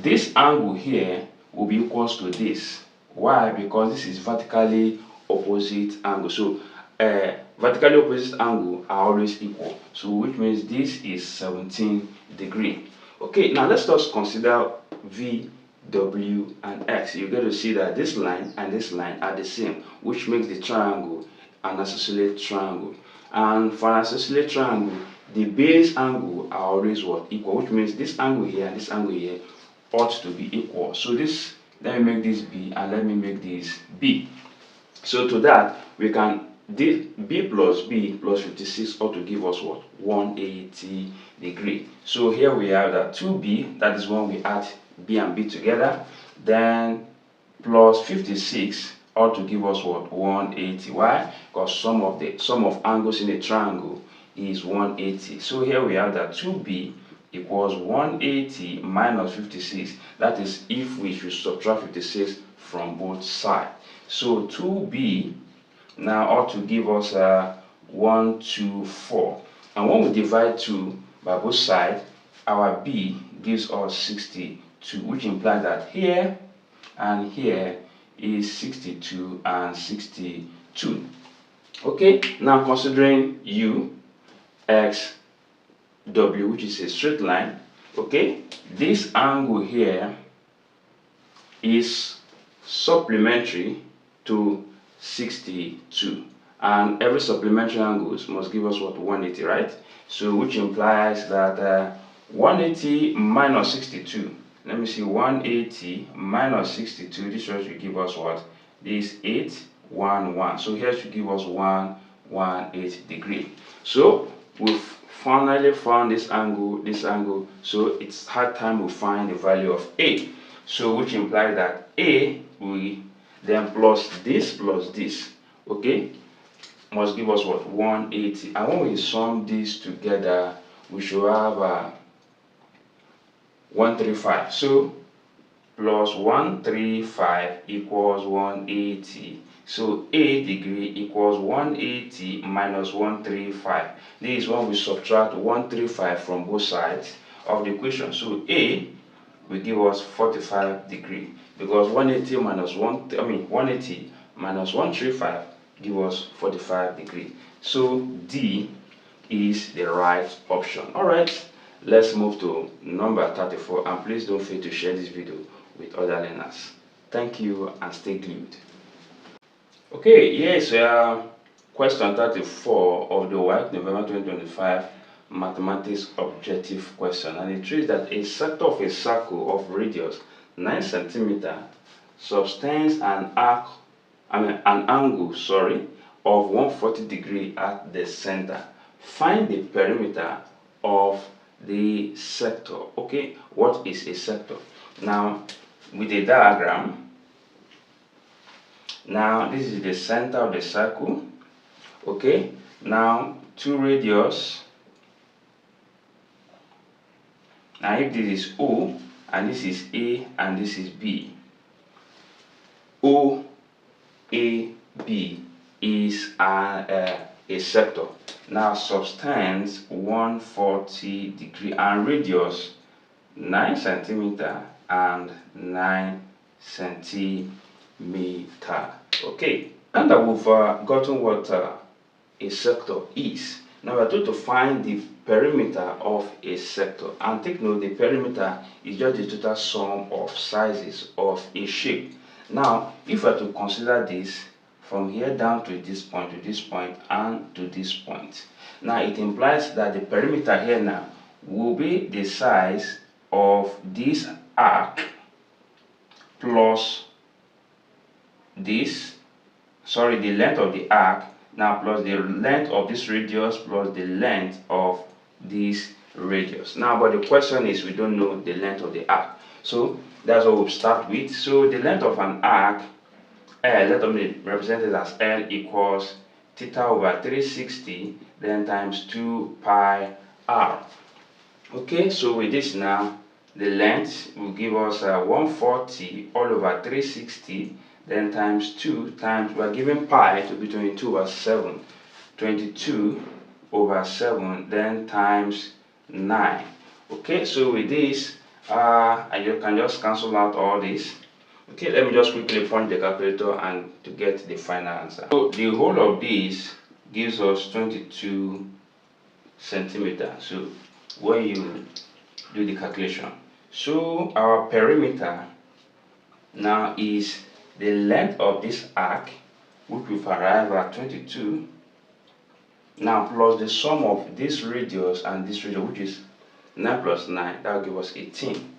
this angle here will be equals to this. Why? Because this is vertically opposite angle. So vertically opposite angle are always equal, so which means this is 17 degree. Okay, now let's just consider V, W, and X. You get to see that this line and this line are the same, which makes the triangle an isosceles triangle. And for an isosceles triangle, the base angle are always what? Equal, which means this angle here and this angle here ought to be equal. So this, let me make this B and let me make this B. So to that, we can, B plus B plus 56 ought to give us what? 180 degree. So here we have that 2B, that is when we add B and B together, then plus 56 ought to give us what? 180. Why? Because sum of angles in a triangle is 180. So here we have that 2B equals 180 minus 56. That is if we should subtract 56 from both sides. So 2B now ought to give us 124. And when we divide 2 by both sides, our B gives us 62, which implies that here and here is 62 and 62. Okay, now considering U, X, W, which is a straight line, okay, this angle here is supplementary to 62, and every supplementary angles must give us what? 180, right? So which implies that 180 minus 62, let me see, 180 minus 62, this should give us what? This 811. So here should give us 118 degree. So we've finally found this angle, so it's hard time we find the value of A. So which implies that A will then plus this, okay, must give us what? 180. And when we sum these together, we should have 135. So plus 135 equals 180. So a degree equals 180 minus 135. This is when we subtract 135 from both sides of the equation. So a will give us 45 degree, because 180 minus 180 minus 135 give us 45 degree. So D is the right option. Alright, let's move to number 34, and please don't fail to share this video with other learners. Thank you and stay glued. Okay, yes, question 34 of the Waec November 2025 mathematics objective question, and it reads that a sector of a circle of radius 9 cm subtends an angle of 140 degree at the center. Find the perimeter of the sector. Okay, what is a sector? Now, with a diagram, now this is the center of the circle. Okay, now two radius. Now if this is O and this is A and this is B, O A B is a sector. Now subtends 140 degree and radius 9 cm and 9 cm. Okay, and that we've gotten what a sector is. Now we're going to find the perimeter of a sector, and take note, the perimeter is just the total sum of sizes of a shape. Now if we are to consider this from here down to this point, and to this point, now it implies that the perimeter here now will be the size of this arc plus this, the length of the arc now plus the length of this radius plus the length of this radius. Now, but the question is, we don't know the length of the arc, so that's what we'll start with. So the length of an arc, L, let me represent it as L equals theta over 360 then times 2 pi r. Okay, so with this now, the length will give us 140 all over 360 then times 2 times, we are given pi to be 22 over 7, 22 over 7 then times 9. Okay, so with this I can just cancel out all this. Okay, let me just quickly punch the calculator and to get the final answer. So the whole of this gives us 22 centimeters. So when you do the calculation, so our perimeter now is the length of this arc, which we've arrived at 22, now plus the sum of this radius and this radius, which is 9 plus 9, that will give us 18.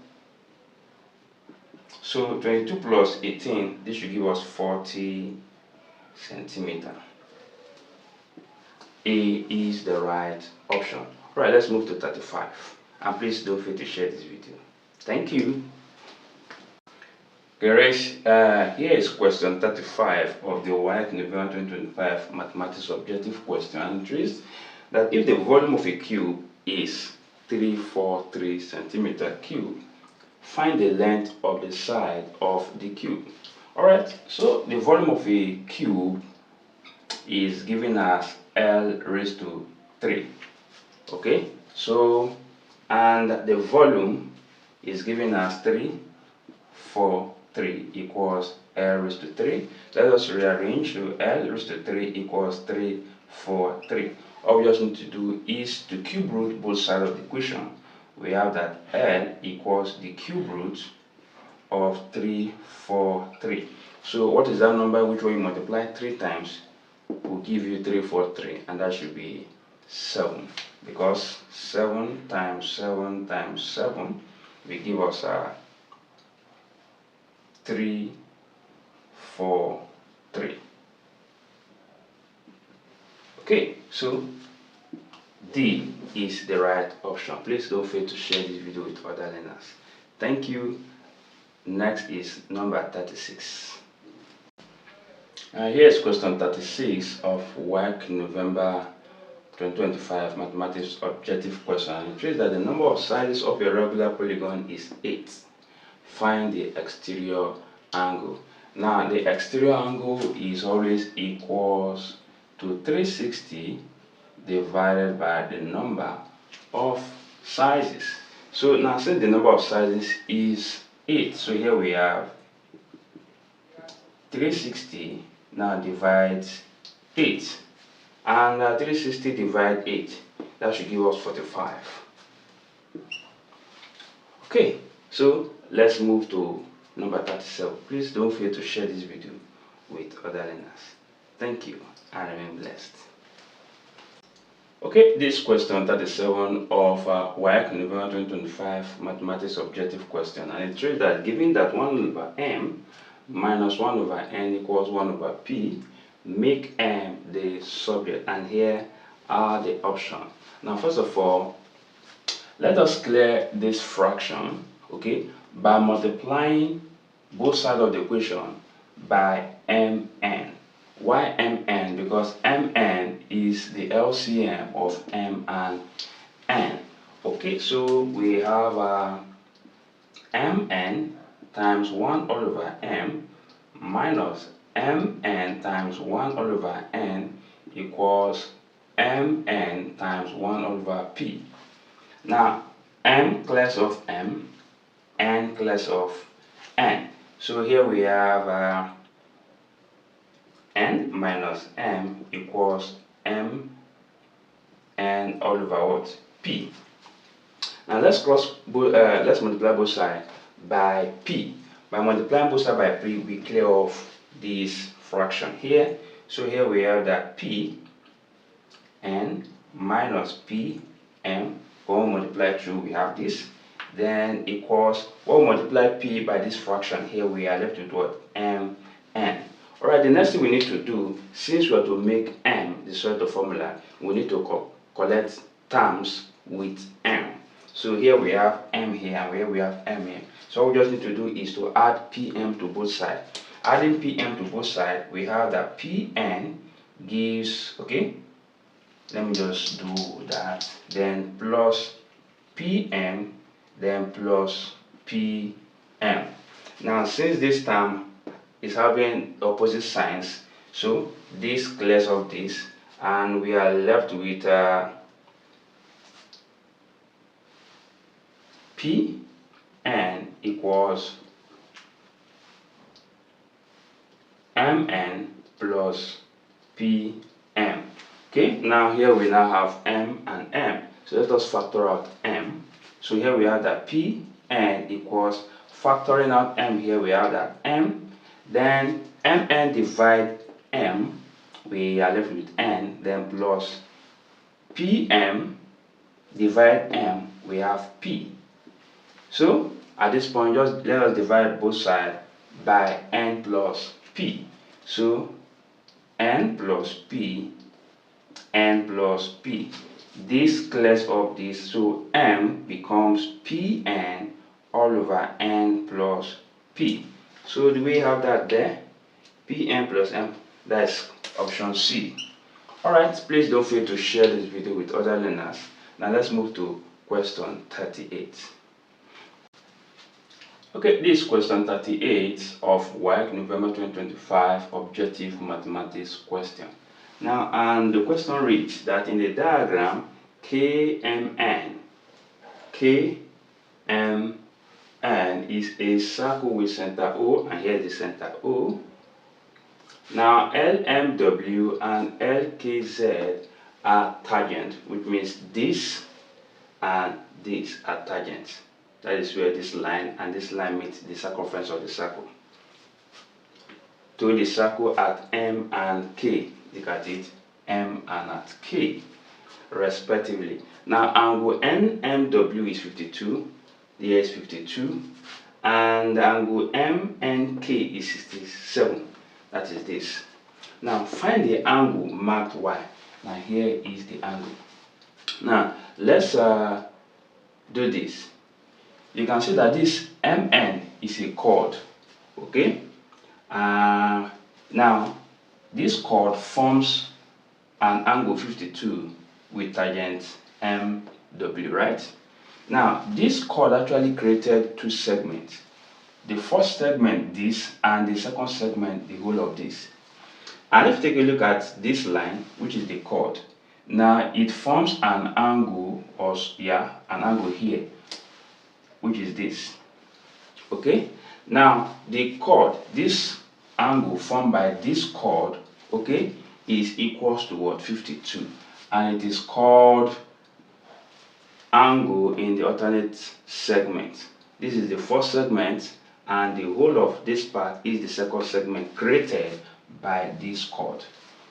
So 22 plus 18, this should give us 40 centimeters. A is the right option. Alright, let's move to 35. And please don't forget to share this video. Thank you. Okay, here is question 35 of the Waec November 2025 mathematics objective question, and it reads that if the volume of a cube is 343 centimeter cube, find the length of the side of the cube. Alright, so the volume of a cube is given as L raised to 3. Okay, so and the volume is given as 3, 4, 3 equals L raised to 3. Let us rearrange to L raised to 3 equals 3, 4, 3. All we just need to do is to cube root both sides of the equation. We have that L equals the cube root of 3, 4, 3. So what is that number which when you multiply 3 times will give you 3, 4, 3, and that should be 7, because 7 times 7 times 7 will give us 3, 4, 3. Okay, so D is the right option. Please don't fail to share this video with other learners. Thank you. Next is number 36. Here's question 36 of Waec November 2025 mathematics objective question. It shows that the number of sides of a regular polygon is 8. Find the exterior angle. Now the exterior angle is always equals to 360 divided by the number of sizes. So now since the number of sizes is 8, so here we have 360 now divides 8, and 360 divided 8, that should give us 45. Okay, so let's move to number 37. Please don't fail to share this video with other learners. Thank you and remain blessed. Okay, this question 37 of Waec November 2025 mathematics objective question, and it shows that given that 1 over m minus 1 over n equals 1 over p, make m the subject, and here are the options. Now first of all, let us clear this fraction, okay, by multiplying both sides of the equation by mn. Why mn? Because mn is the LCM of m and n. Okay, so we have mn times 1 all over m minus mn times 1 all over n equals mn times 1 over p. Now m clears of m, n clears of n. So here we have n minus m equals m n all over what? P. Now let's multiply both sides by p. By multiplying both sides by p, we clear off this fraction here. So here we have that p n minus p m. When we multiply through, we have this. Then equals, when we multiply p by this fraction here, we are left with what? m n. Alright, the next thing we need to do, since we are to make m the sort of formula, we need to collect terms with m. So here we have m here, and here we have m here. So what we just need to do is to add pm to both sides. Adding pm to both sides, we have that pn gives, okay, let me just do that, then plus pm, then plus pm. Now since this term is having opposite signs, so this clears off this, and we are left with pn equals mn plus pm. Okay, now here we now have m and m. So let us factor out m. So here we have that pn equals, factoring out m, here we have that m. Then mn divide m, we are left with n, then plus pm divide m, we have p. So at this point, just let us divide both sides by n plus p. So n plus p, n plus p. This clears up this, so m becomes pn all over n plus p. So do we have that there? pn plus m, that's option C. Alright, please don't fail to share this video with other learners. Now let's move to question 38. Okay, this is question 38 of Waec November 2025 objective mathematics question. Now, and the question reads that in the diagram KMN is a circle with center O, and here is the center O. Now LMW and LKZ are tangent, which means this and this are tangents. That is where this line and this line meet the circumference of the circle. To the circle at M and K, look at it, M and at K, respectively. Now angle NMW is 52, there is 52, and angle MNK is 67, that is this. Now find the angle marked Y. Now here is the angle. Now let's do this. You can see that this MN is a chord, okay? Now this chord forms an angle 52 with tangent MW, right? Now, this chord actually created two segments. The first segment, this, and the second segment, the whole of this. And if you take a look at this line, which is the chord, now it forms an angle, or yeah, an angle here, which is this. Okay? Now, the chord, this angle formed by this chord, okay, is equals to what? 52. And it is called angle in the alternate segment. This is the first segment, and the whole of this part is the second segment created by this chord.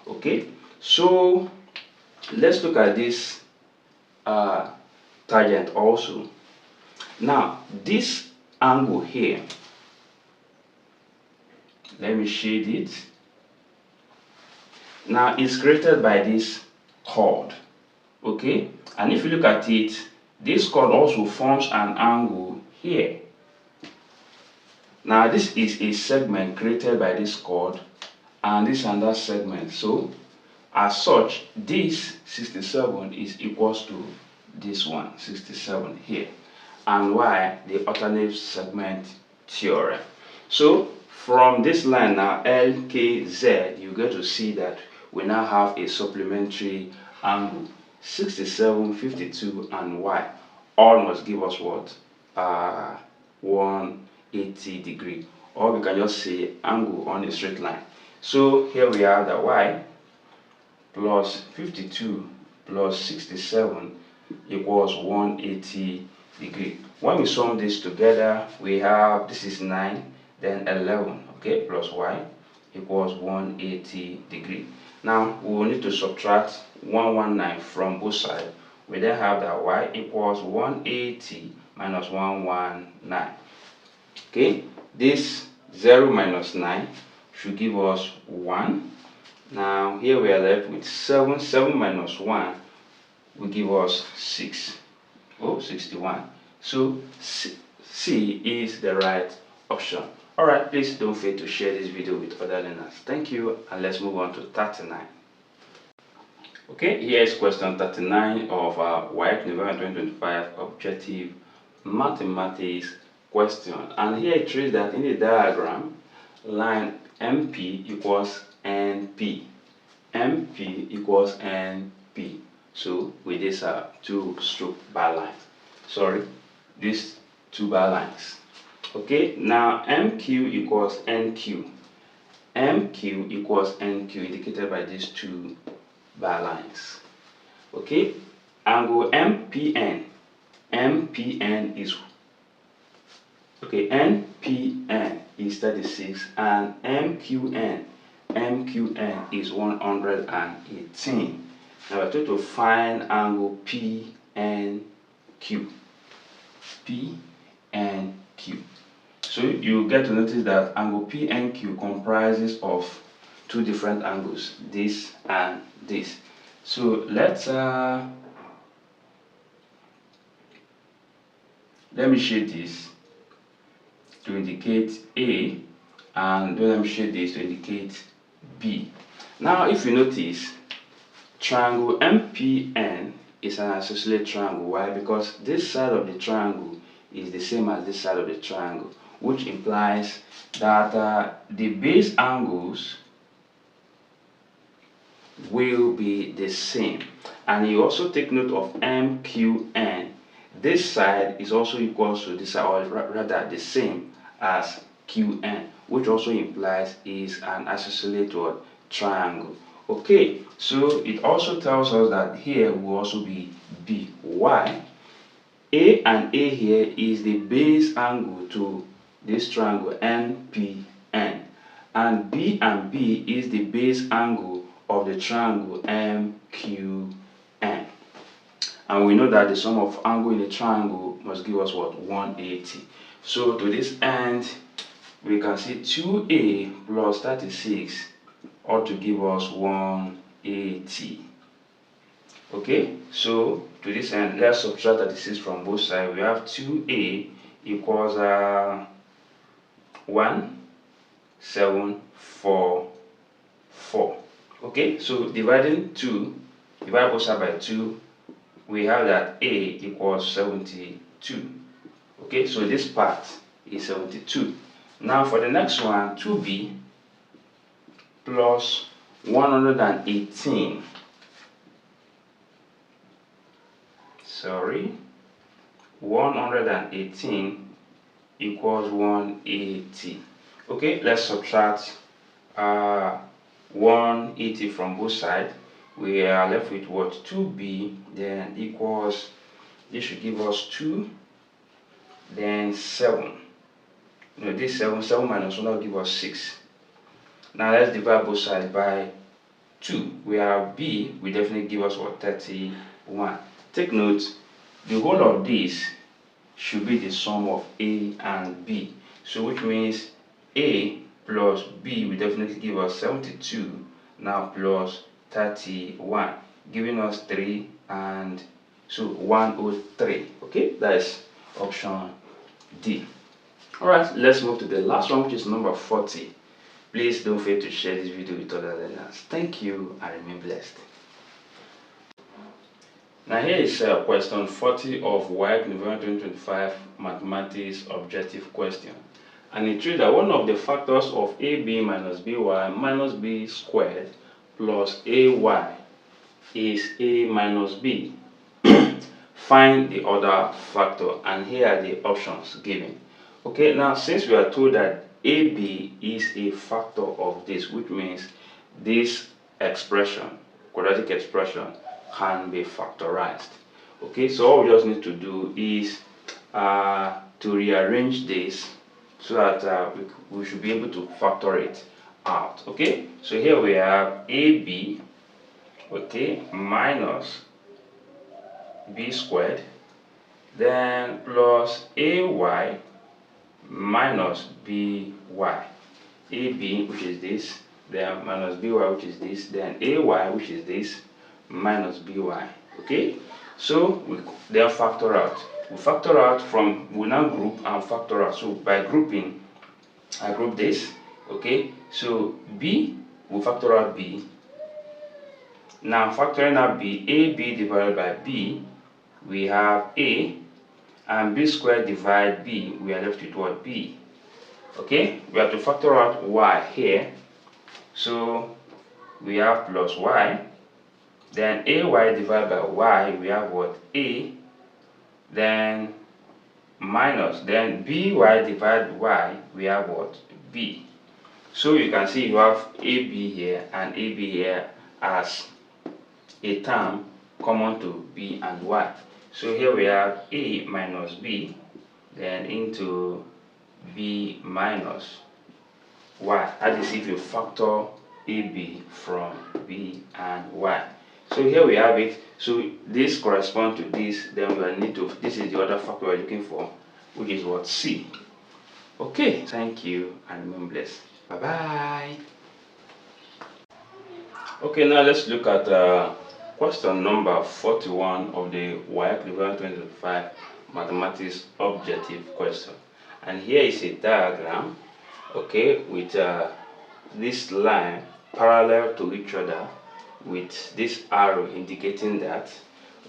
Okay, so let's look at this tangent also. Now, this angle here, let me shade it. Now, it's created by this chord. Okay, and if you look at it, this chord also forms an angle here. Now, this is a segment created by this chord, and this and that segment. So, as such, this 67 is equals to this one, 67 here. And why? The alternate segment theorem. So, from this line now, LKZ, you get to see that we now have a supplementary angle. 67, 52, and y all must give us what? 180 degree, or we can just say angle on a straight line. So here we have that y plus 52 plus 67 equals 180 degree. When we sum this together, we have, this is 9, then 11, okay, plus y equals 180 degree. Now, we will need to subtract 119 from both sides. We then have that y equals 180 minus 119. Okay, this 0 minus 9 should give us 1. Now, here we are left with 7. 7 minus 1 will give us 6. Oh, 61. So, C is the right option. Alright, please don't fail to share this video with other learners. Thank you, and let's move on to 39. Okay, here is question 39 of Waec November 2025 Objective Mathematics question. And here it shows that in the diagram, line MP equals NP. MP equals NP. So, with this two stroke bar lines. Sorry, these two bar lines. Okay, now MQ equals NQ. MQ equals NQ indicated by these two bar lines. Okay, angle MPN. MPN is, okay, NPN is 36, and MQN is 118. Now we're going to find angle PNQ. PNQ. So you get to notice that angle PNQ comprises of two different angles, this and this. So let me shade this to indicate A, and then let me shade this to indicate B. Now, if you notice, triangle MPN is an isosceles triangle. Why? Because this side of the triangle is the same as this side of the triangle, which implies that the base angles will be the same. And you also take note of MQN. This side is also equal to this side, or rather the same as QN, which also implies is an isosceles triangle. Okay, so it also tells us that here will also be B. Why? A and A here is the base angle to this triangle NPN, and B and B is the base angle of the triangle MQN. And we know that the sum of angle in the triangle must give us what? 180. So to this end, we can see 2A plus 36 ought to give us 180. Okay, so to this end, let's subtract 36 from both sides. We have 2A equals 1,745. 4. Okay, so divide both sides by 2, we have that A equals 72. Okay, so this part is 72. Now for the next one, 2b plus 118. Sorry, 118 equals 180. Okay, let's subtract 180 from both sides. We are left with what? 2b then equals, this should give us 2, then 7. No, this 7 minus 1 will give us 6. Now let's divide both sides by 2. We have b will definitely give us what? 31. Take note, the whole of this should be the sum of a and b. So which means a plus b will definitely give us 72 now plus 31, giving us 3, and so 103. Okay, that's option D. Alright, let's move to the last one, which is number 40. Please don't fail to share this video with other learners. Thank you and remain blessed. Now here is question 40 of Waec November 2025 Mathematics Objective Question. And it reads that one of the factors of AB minus BY minus B squared plus AY is A minus B. Find the other factor, and here are the options given. Okay, now since we are told that AB is a factor of this, which means this expression, quadratic expression, can be factorized. Okay, so all we just need to do is to rearrange this so that we should be able to factor it out. Okay, so here we have AB, okay, minus B squared, then plus AY minus BY. AB, which is this, then minus BY, which is this, then AY, which is this, minus BY. Okay, so we then factor out. We factor out from, we now group and factor out. So by grouping, I group this. Okay, so B, we factor out B. Now factoring out B, AB divided by B, we have A, and B squared divided B, we are left with what? B. Okay, we have to factor out Y here. So we have plus Y. Then AY divided by Y, we have what? A. Then minus, then BY divided by Y, we have what? B. So you can see you have AB here and AB here as a term common to B and Y. So here we have A minus B, then into B minus Y. That is if you factor AB from B and Y. So here we have it. So this corresponds to this. Then we need to, this is the other factor we're looking for, which is what? C. Okay, thank you and remain blessed. Bye bye. Okay, now let's look at question number 41 of the Waec November 2025 Mathematics Objective Question. And here is a diagram, okay, with this line parallel to each other with this arrow indicating that.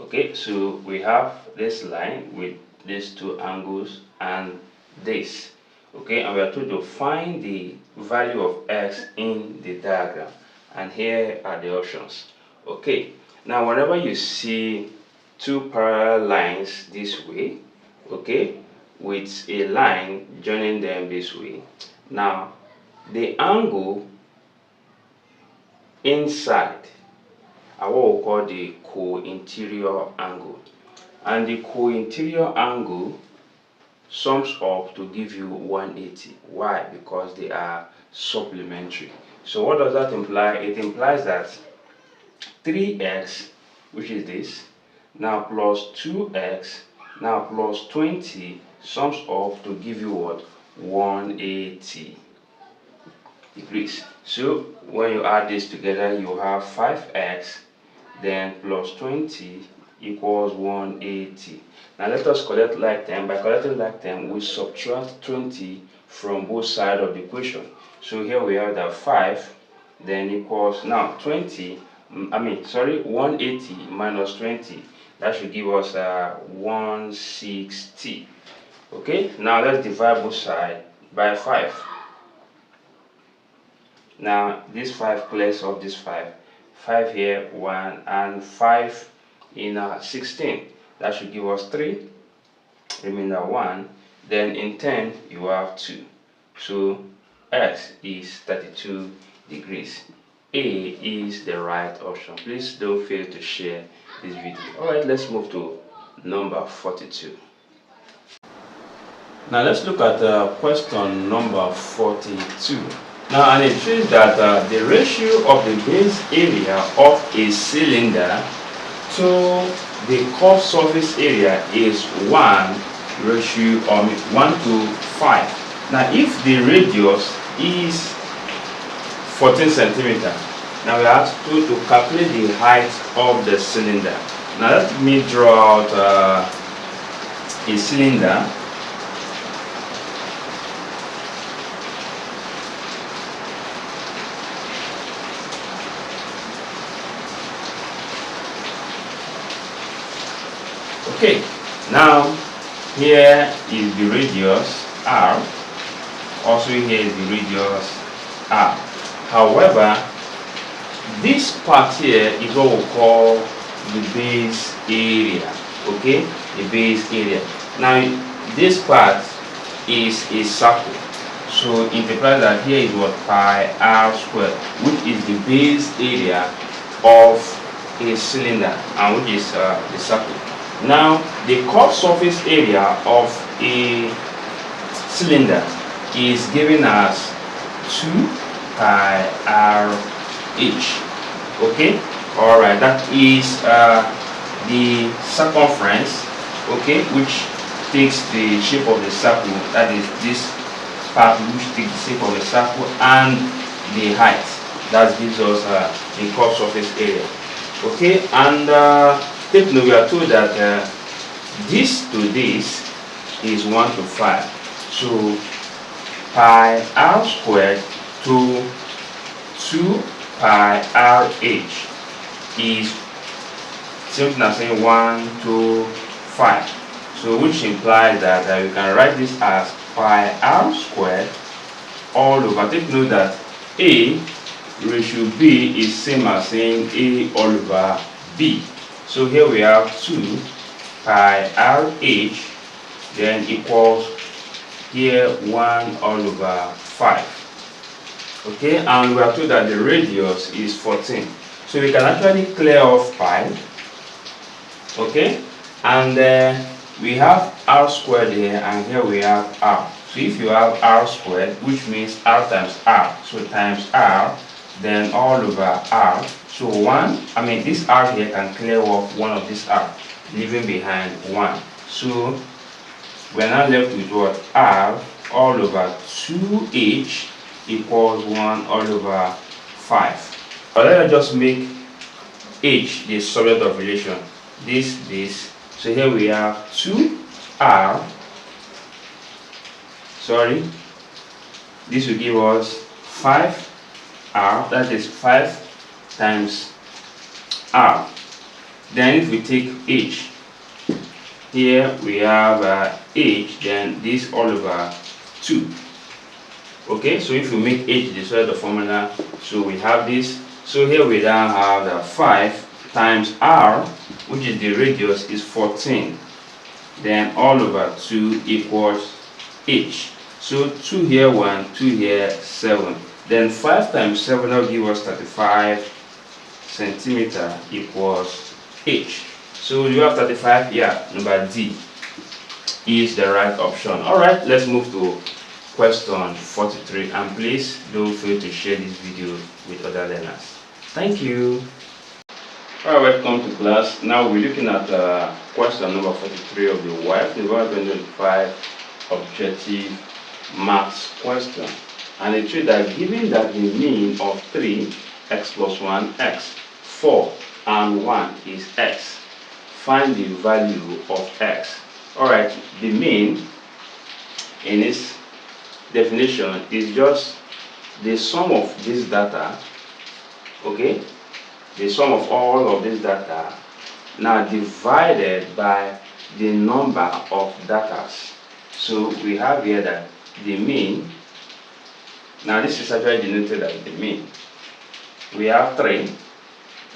Okay, so we have this line with these two angles and this. Okay, and we are told to find the value of x in the diagram. And here are the options. Okay, now whenever you see two parallel lines this way, okay, with a line joining them this way, now the angle inside are what we call the co-interior angle, and the co-interior angle sums up to give you 180. Why? Because they are supplementary. So what does that imply? It implies that 3x, which is this, now plus 2x, now plus 20 sums up to give you what? 180 degrees. So when you add this together, you have 5x then plus 20 equals 180. Now let us collect like term. By collecting like term, we subtract 20 from both sides of the equation. So here we have that 5 then equals, now 180 minus 20, that should give us 160. Okay, now let's divide both sides by 5. Now this 5 clears off this 5. 5 here, 1, and 5 in 16. That should give us 3. Remainder 1. Then in 10, you have 2. So x is 32 degrees. A is the right option. Please don't fail to share this video. Alright, let's move to number 42. Now let's look at question number 42. Now, and it shows that the ratio of the base area of a cylinder to the curved surface area is 1 to 5. Now, if the radius is 14 centimeter, now we have to calculate the height of the cylinder. Now, let me draw out a cylinder. Okay, now here is the radius r, also here is the radius r. However, this part here is what we call the base area. Okay, the base area. Now this part is a circle, so it implies that here is what pi r squared, which is the base area of a cylinder, and which is the circle. Now, the curved surface area of a cylinder is given as 2 pi r h. Okay, all right, that is the circumference. Okay, which takes the shape of the circle. That is this part which takes the shape of the circle, and the height that gives us the curved surface area. Okay, and take note, we are told that this to this is 1 to 5. So pi r squared to 2 pi r h is something as saying 1 to 5. So which implies that we can write this as pi r squared all over. Take note that A ratio B is same as saying A all over B. So here we have 2 pi r h, then equals here 1 all over 5. Okay, and we are told that the radius is 14. So we can actually clear off pi. Okay, and we have r squared here, and here we have r. So if you have r squared, which means r times r, so times r, then all over r. So this r here can clear off one of this r, leaving behind 1. So we're now left with what? R all over 2h equals 1 all over 5. But let us just make h the subject of relation. This. So here we have 2r. Sorry. This will give us 5r. That is 5 times r. Then if we take h, here we have h, then this all over 2. Okay, so if we make h the square of the formula, so we have this. So here we now have 5 times r, which is the radius, is 14. Then all over 2 equals h. So 2 here 1, 2 here 7. Then 5 times 7 will give us 35 centimeter equals h. So you have 35. Yeah, number D is the right option. All right, let's move to question 43, and please don't fail to share this video with other learners. Thank you. All right, welcome to class. Now we're looking at question number 43 of the Waec 2025 objective maths question, and it shows that given that the mean of 3 x plus 1 x, 4 and 1 is x, find the value of x. Alright, the mean in its definition is just the sum of this data okay, the sum of all of this data, now divided by the number of datas. So we have here that the mean, now this is actually denoted as the mean. We have 3,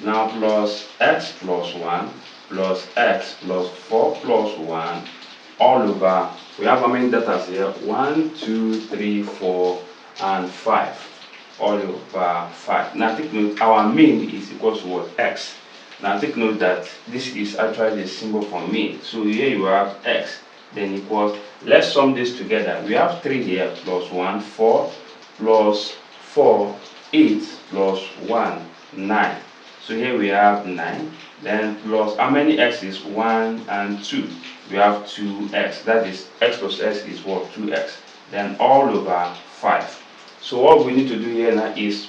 now plus x plus 1 plus x plus 4 plus 1 all over, we have how many datas here? 1, 2, 3, 4, and 5. All over 5. Now take note, our mean is equal to what? X. Now take note that this is actually the symbol for mean. So here you have x, then equals, let's sum this together. We have 3 here plus 1, 4, plus 4, 8, plus 1, 9. So here we have 9, then plus how many x is 1 and 2? We have 2x. That is x plus x is what? 2x. Then all over 5. So what we need to do here now is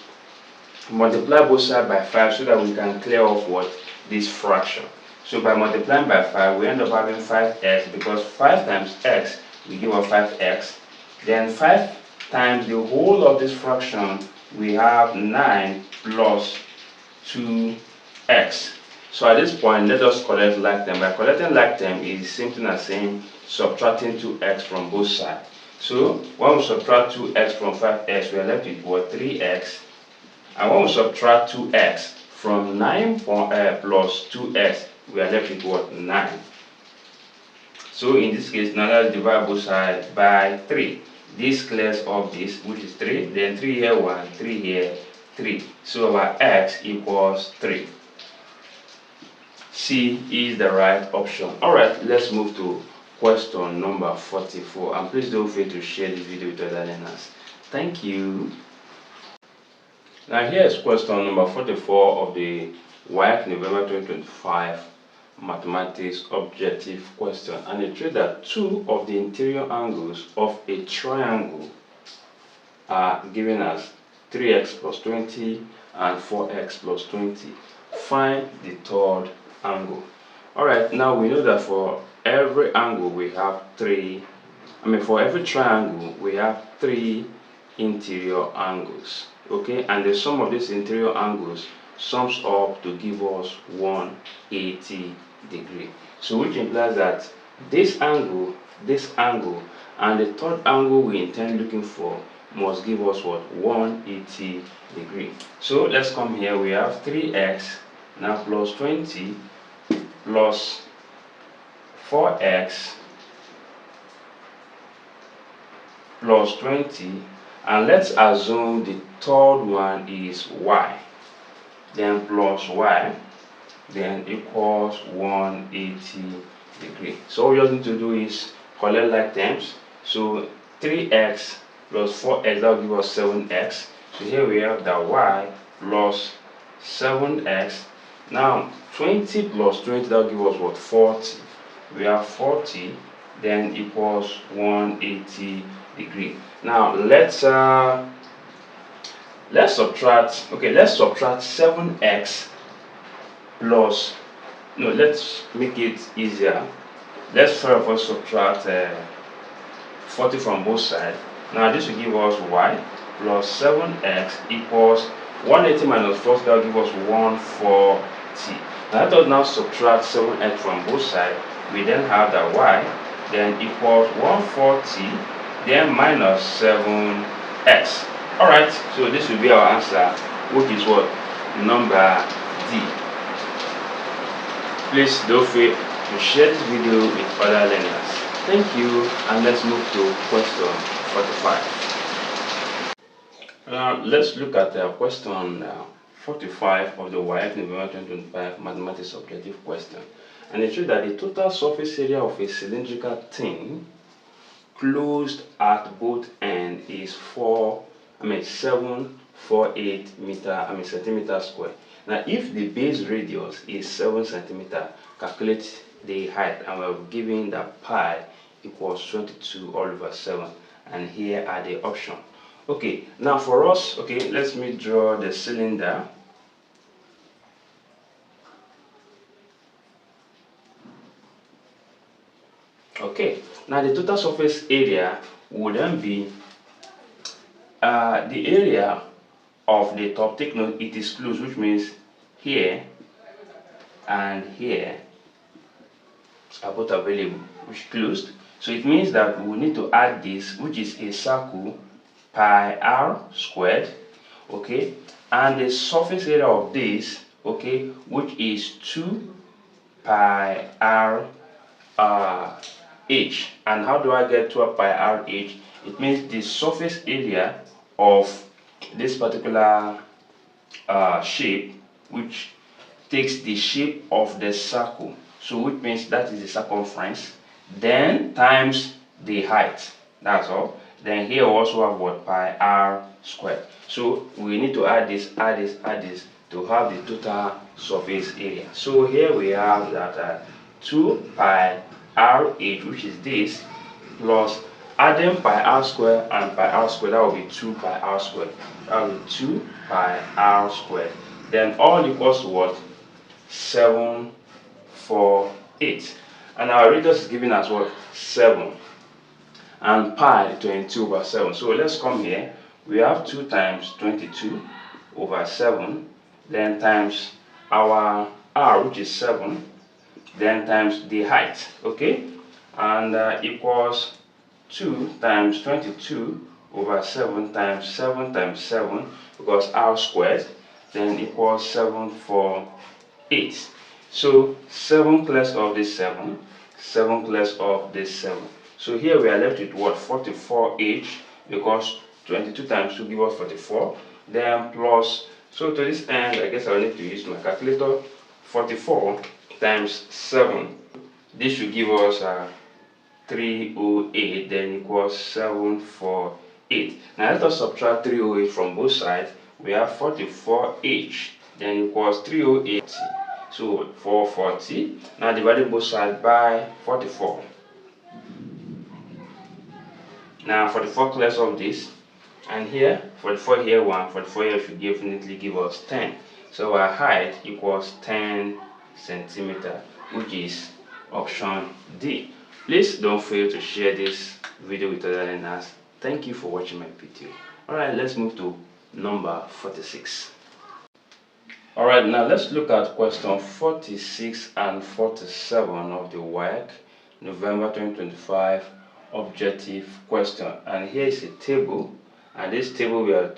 multiply both sides by 5 so that we can clear off what? This fraction. So by multiplying by 5, we end up having 5x, because 5 times x will give us 5x. Then 5 times the whole of this fraction, we have 9 plus 2x. So at this point, let us collect like term. By collecting like term is the same thing as saying subtracting 2x from both sides. So when we subtract 2x from 5x, we are left with what? 3x. And when we subtract 2x from 9 plus 2x, we are left with what? 9. So in this case, now let's divide both sides by 3. This clears off this, which is 3. Then 3 here 1, 3 here 3. So our x equals 3. C is the right option. Alright, let's move to question number 44. And please don't fail to share this video with other learners. Thank you. Now here is question number 44 of the Waec November 2025 mathematics objective question. And it shows that 2 of the interior angles of a triangle are given as 3x plus 20 and 4x plus 20. Find the third angle. Alright, now we know that for every angle we have for every triangle we have 3 interior angles. Okay, and the sum of these interior angles sums up to give us 180 degree. So which implies that this angle, and the third angle we intend looking for must give us what? 180 degree. So let's come here. We have 3x now plus 20 plus 4x plus 20, and let's assume the third one is y, then plus y, then equals 180 degree. So all you just need to do is collect like terms. So 3x plus 4x, that will give us 7x. So here we have the y plus 7x. Now 20 plus 20, that will give us what? 40. We have 40, then equals 180 degree. Now let's subtract. Okay, let's subtract 7x plus. No, let's make it easier. Let's first of all subtract 40 from both sides. Now this will give us y plus 7x equals 180 minus 40, that will give us 140. Now let us now subtract 7x from both sides. We then have the y, then equals 140, then minus 7x. Alright, so this will be our answer, which is what? Number D. Please don't fail to share this video with other learners. Thank you, and let's move to question 45. Let's look at question 45 of the Waec November 2025 mathematics objective question. And it shows that the total surface area of a cylindrical thing closed at both ends is 748 centimeters square. Now if the base radius is 7 centimeters, calculate the height, and we're given that pi equals 22 all over 7, and here are the options. Okay, now for us, okay, let me draw the cylinder. Okay, now the total surface area would then be the area of the top, take note it is closed, which means here and here are both available, which closed. So it means that we need to add this, which is a circle, pi r squared, okay, and the surface area of this, okay, which is 2 pi r h. And how do I get 2 pi r h? It means the surface area of this particular shape, which takes the shape of the circle, so which means that is the circumference, then times the height, that's all. Then here we also have what, pi r squared. So we need to add this to have the total surface area. So here we have that 2 pi r h, which is this, plus adding pi r squared and pi r squared, that will be 2 pi r squared. That will be 2 pi r squared. Then all equals to what? 748. And our radius is giving us what? 7. And pi 22/7. So let's come here. We have 2 times 22/7, then times our r, which is 7, then times the height, okay, and equals 2 times 22/7 times 7 times 7, because r squared, then equals 748. So 7 clears of this 7, 7 clears of this 7. So here we are left with what? 44h, because 22 times 2 gives us 44. Then plus, so to this end, I guess I will need to use my calculator. 44 times 7, this should give us 308, then equals 748. Now let us subtract 308 from both sides. We have 44h, then equals 308. So 440. Now dividing both sides by 44. Now 44 clears of this, and here 44 here 1, 44 here should definitely give us 10. So our height equals 10 centimeter, which is option D. Please don't fail to share this video with other learners. Thank you for watching my video. Alright, let's move to number 46. Alright, now let's look at question 46 and 47 of the Waec November 2025 objective question. And here is a table, and this table we are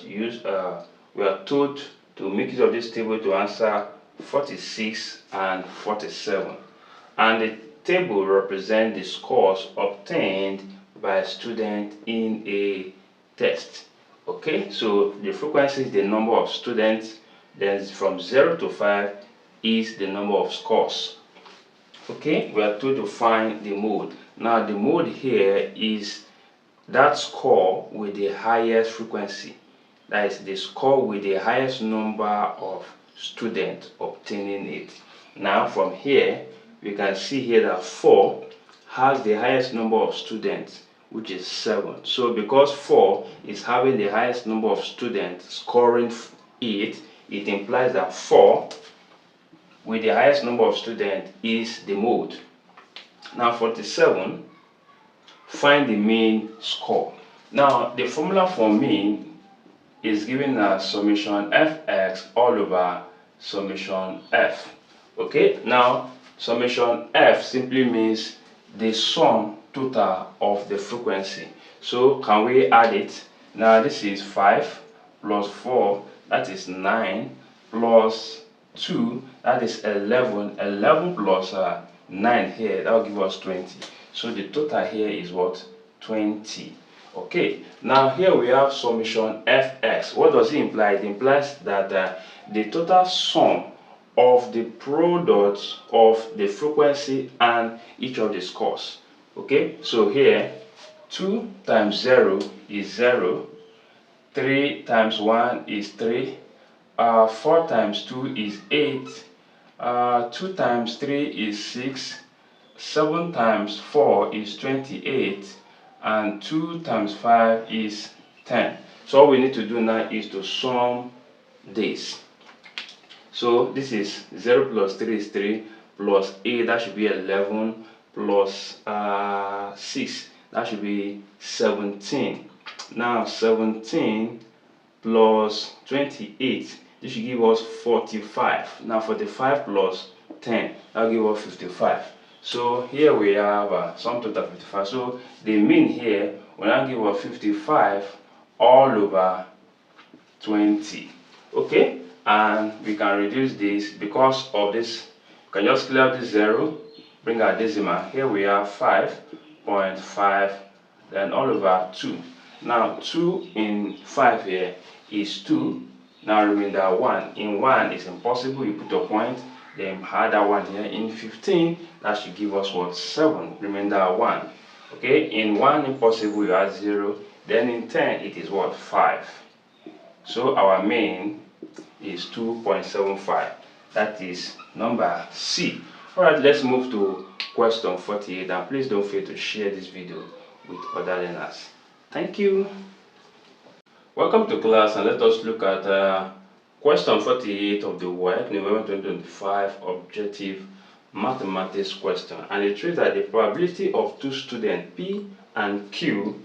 told to make use of this table to answer 46 and 47. And the table represents the scores obtained by a student in a test. Okay, so the frequency is the number of students, then from 0 to 5 is the number of scores. Okay, we are told to find the mode. Now the mode here is that score with the highest frequency. That is the score with the highest number of students obtaining it. Now from here, we can see here that 4 has the highest number of students, which is 7. So because 4 is having the highest number of students scoring it, it implies that 4 with the highest number of students is the mode. Now 47, find the mean score. Now the formula for mean is given as summation fx all over summation f. Okay, now summation f simply means the sum total of the frequency. So can we add it? Now this is 5 plus 4, that is 9, plus 2, that is 11. 11 plus 9 here, that will give us 20. So the total here is what? 20. Okay, now here we have summation fx. What does it imply? It implies that the total sum of the product of the frequency and each of the scores. Okay, so here 2 times 0 is 0, 3 times 1 is 3, 4 times 2 is 8, 2 times 3 is 6, 7 times 4 is 28, and 2 times 5 is 10. So all we need to do now is to sum this. So this is 0 plus 3 is 3, plus 8, that should be 11, plus 6, that should be 17. Now 17 plus 28, this should give us 45. Now 45 plus 10, that will give us 55. So here we have sum total 55. So the mean here will now give us 55 all over 20. Okay, and we can reduce this because of this. You can just clear up this 0, bring our decimal. Here we have 5.5, then all over 2. Now 2 in 5 here is 2. Now remainder 1. In 1 is impossible, you put a point, then add that 1 here. In 15, that should give us what? 7. Remainder 1. Okay, in 1 impossible, you add 0. Then in 10, it is what? 5. So our main is 2.75. That is number C. Alright, let's move to question 48, and please don't fail to share this video with other learners. Thank you. Welcome to class, and let us look at question 48 of the Waec November 2025 objective mathematics question. And it reads that the probability of two students P and Q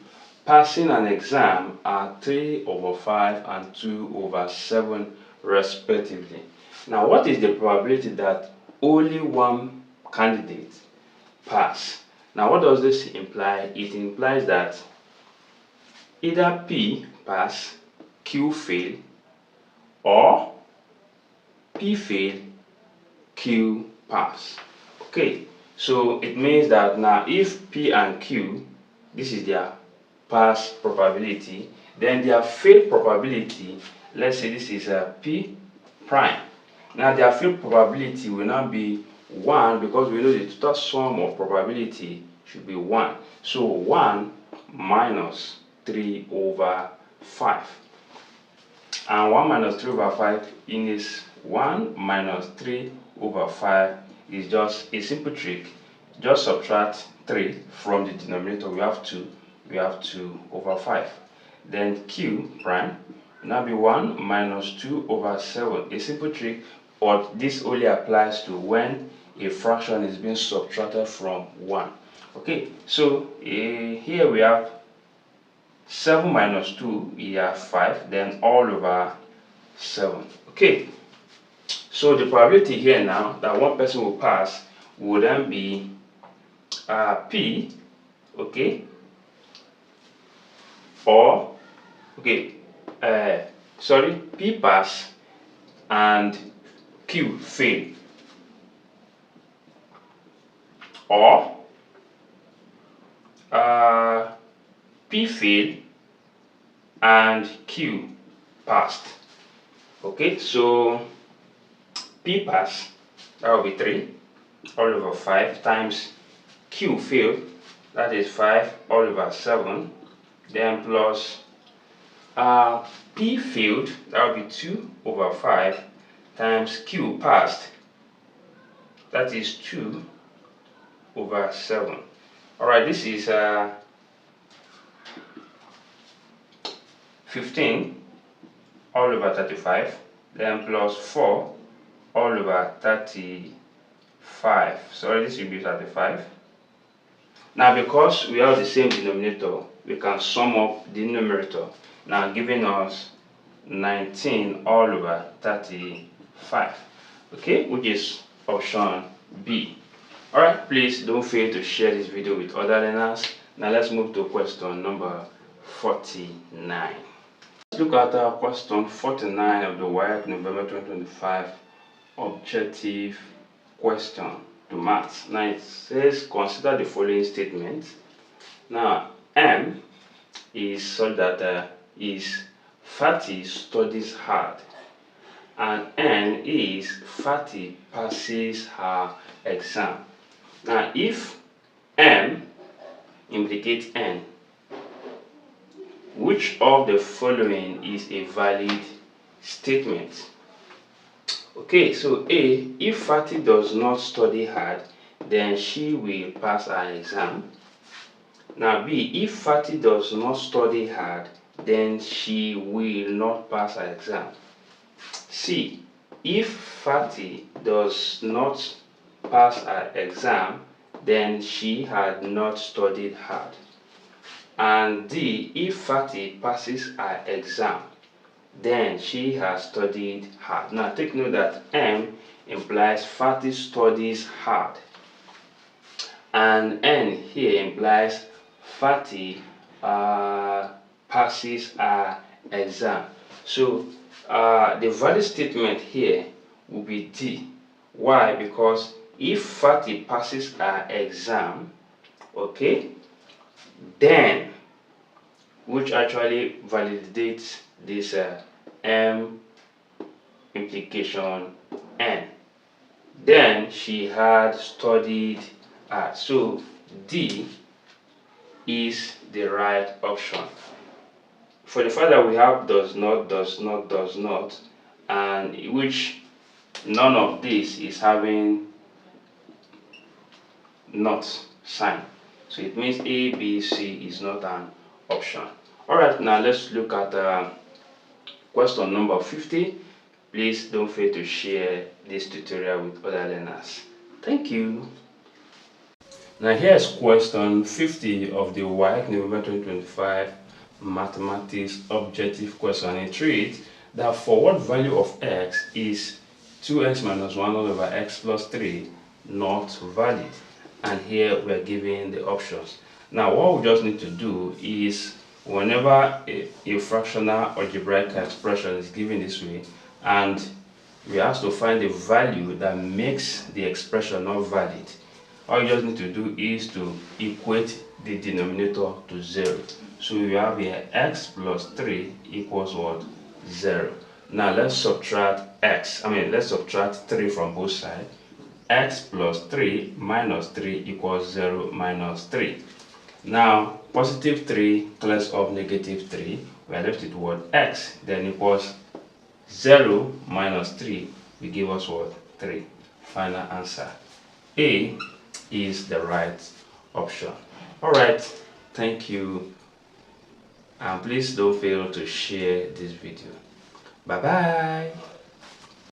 passing an exam are 3/5 and 2/7 respectively. Now, what is the probability that only one candidate pass? Now, what does this imply? It implies that either P pass, Q fail, or P fail, Q pass. Okay, so it means that now if P and Q, this is their pass probability, then their fail probability, let's say this is a P prime. Now their fail probability will not be 1, because we know the total sum of probability should be 1. So 1 minus 3/5. And 1 minus 3/5 is 1 minus 3/5 is just a simple trick. Just subtract 3 from the denominator. We have 2. We have 2/5. Then Q prime will now be 1 minus 2/7. A simple trick, but this only applies to when a fraction is being subtracted from 1. Okay, so here we have 7 minus 2, we have 5, then all over 7. Okay, so the probability here now that one person will pass would then be P, okay, or okay, P pass and Q fail, or P fail and Q passed. Okay, so P pass, that will be 3/5 times Q fail, that is 5/7, then plus P failed, that will be 2/5 times Q passed, that is 2/7. Alright, this is 15/35, then plus 4/35. Sorry, this will be 35. Now, because we have the same denominator, we can sum up the numerator, now giving us 19/35. Okay, which is option B. Alright, please don't fail to share this video with other learners. Now let's move to question number 49. Let's look at question 49 of the Waec November 2025 objective question to maths. Now it says consider the following statement. Now M is such that is Fatty studies hard, and N is Fatty passes her exam. Now if M implicates N, which of the following is a valid statement? Okay, so A, if Fatty does not study hard, then she will pass her exam. Now B, if Fatty does not study hard, then she will not pass her exam. C, if Fatty does not pass her exam, then she had not studied hard. And D, if Fatty passes her exam, then she has studied hard. Now take note that M implies Fatty studies hard, and N here implies Fatty passes her exam. So the valid statement here will be D. Why? Because if Fatty passes her exam, okay, then, which actually validates this M implication N, then she had studied hard. So D is the right option. For the fact that we have does not, and which none of this is having not sign, so it means A, B, C is not an option. Alright, now let's look at question number 50. Please don't fail to share this tutorial with other learners. Thank you. Now here's question 50 of the Waec November 2025 Mathematics Objective Question. It reads that for what value of x is 2x minus 1 over x plus 3 not valid? And here we are given the options. Now what we just need to do is, whenever a fractional algebraic expression is given this way and we have to find the value that makes the expression not valid, all you just need to do is to equate the denominator to 0. So we have here x plus 3 equals what? 0. Now let's subtract let's subtract 3 from both sides. X plus 3 minus 3 equals 0 minus 3. Now positive 3 clears up negative 3. We are left with what? X then equals 0 minus 3 will give us what? 3. Final answer. A is the right option. Alright, thank you, and please don't fail to share this video. Bye bye.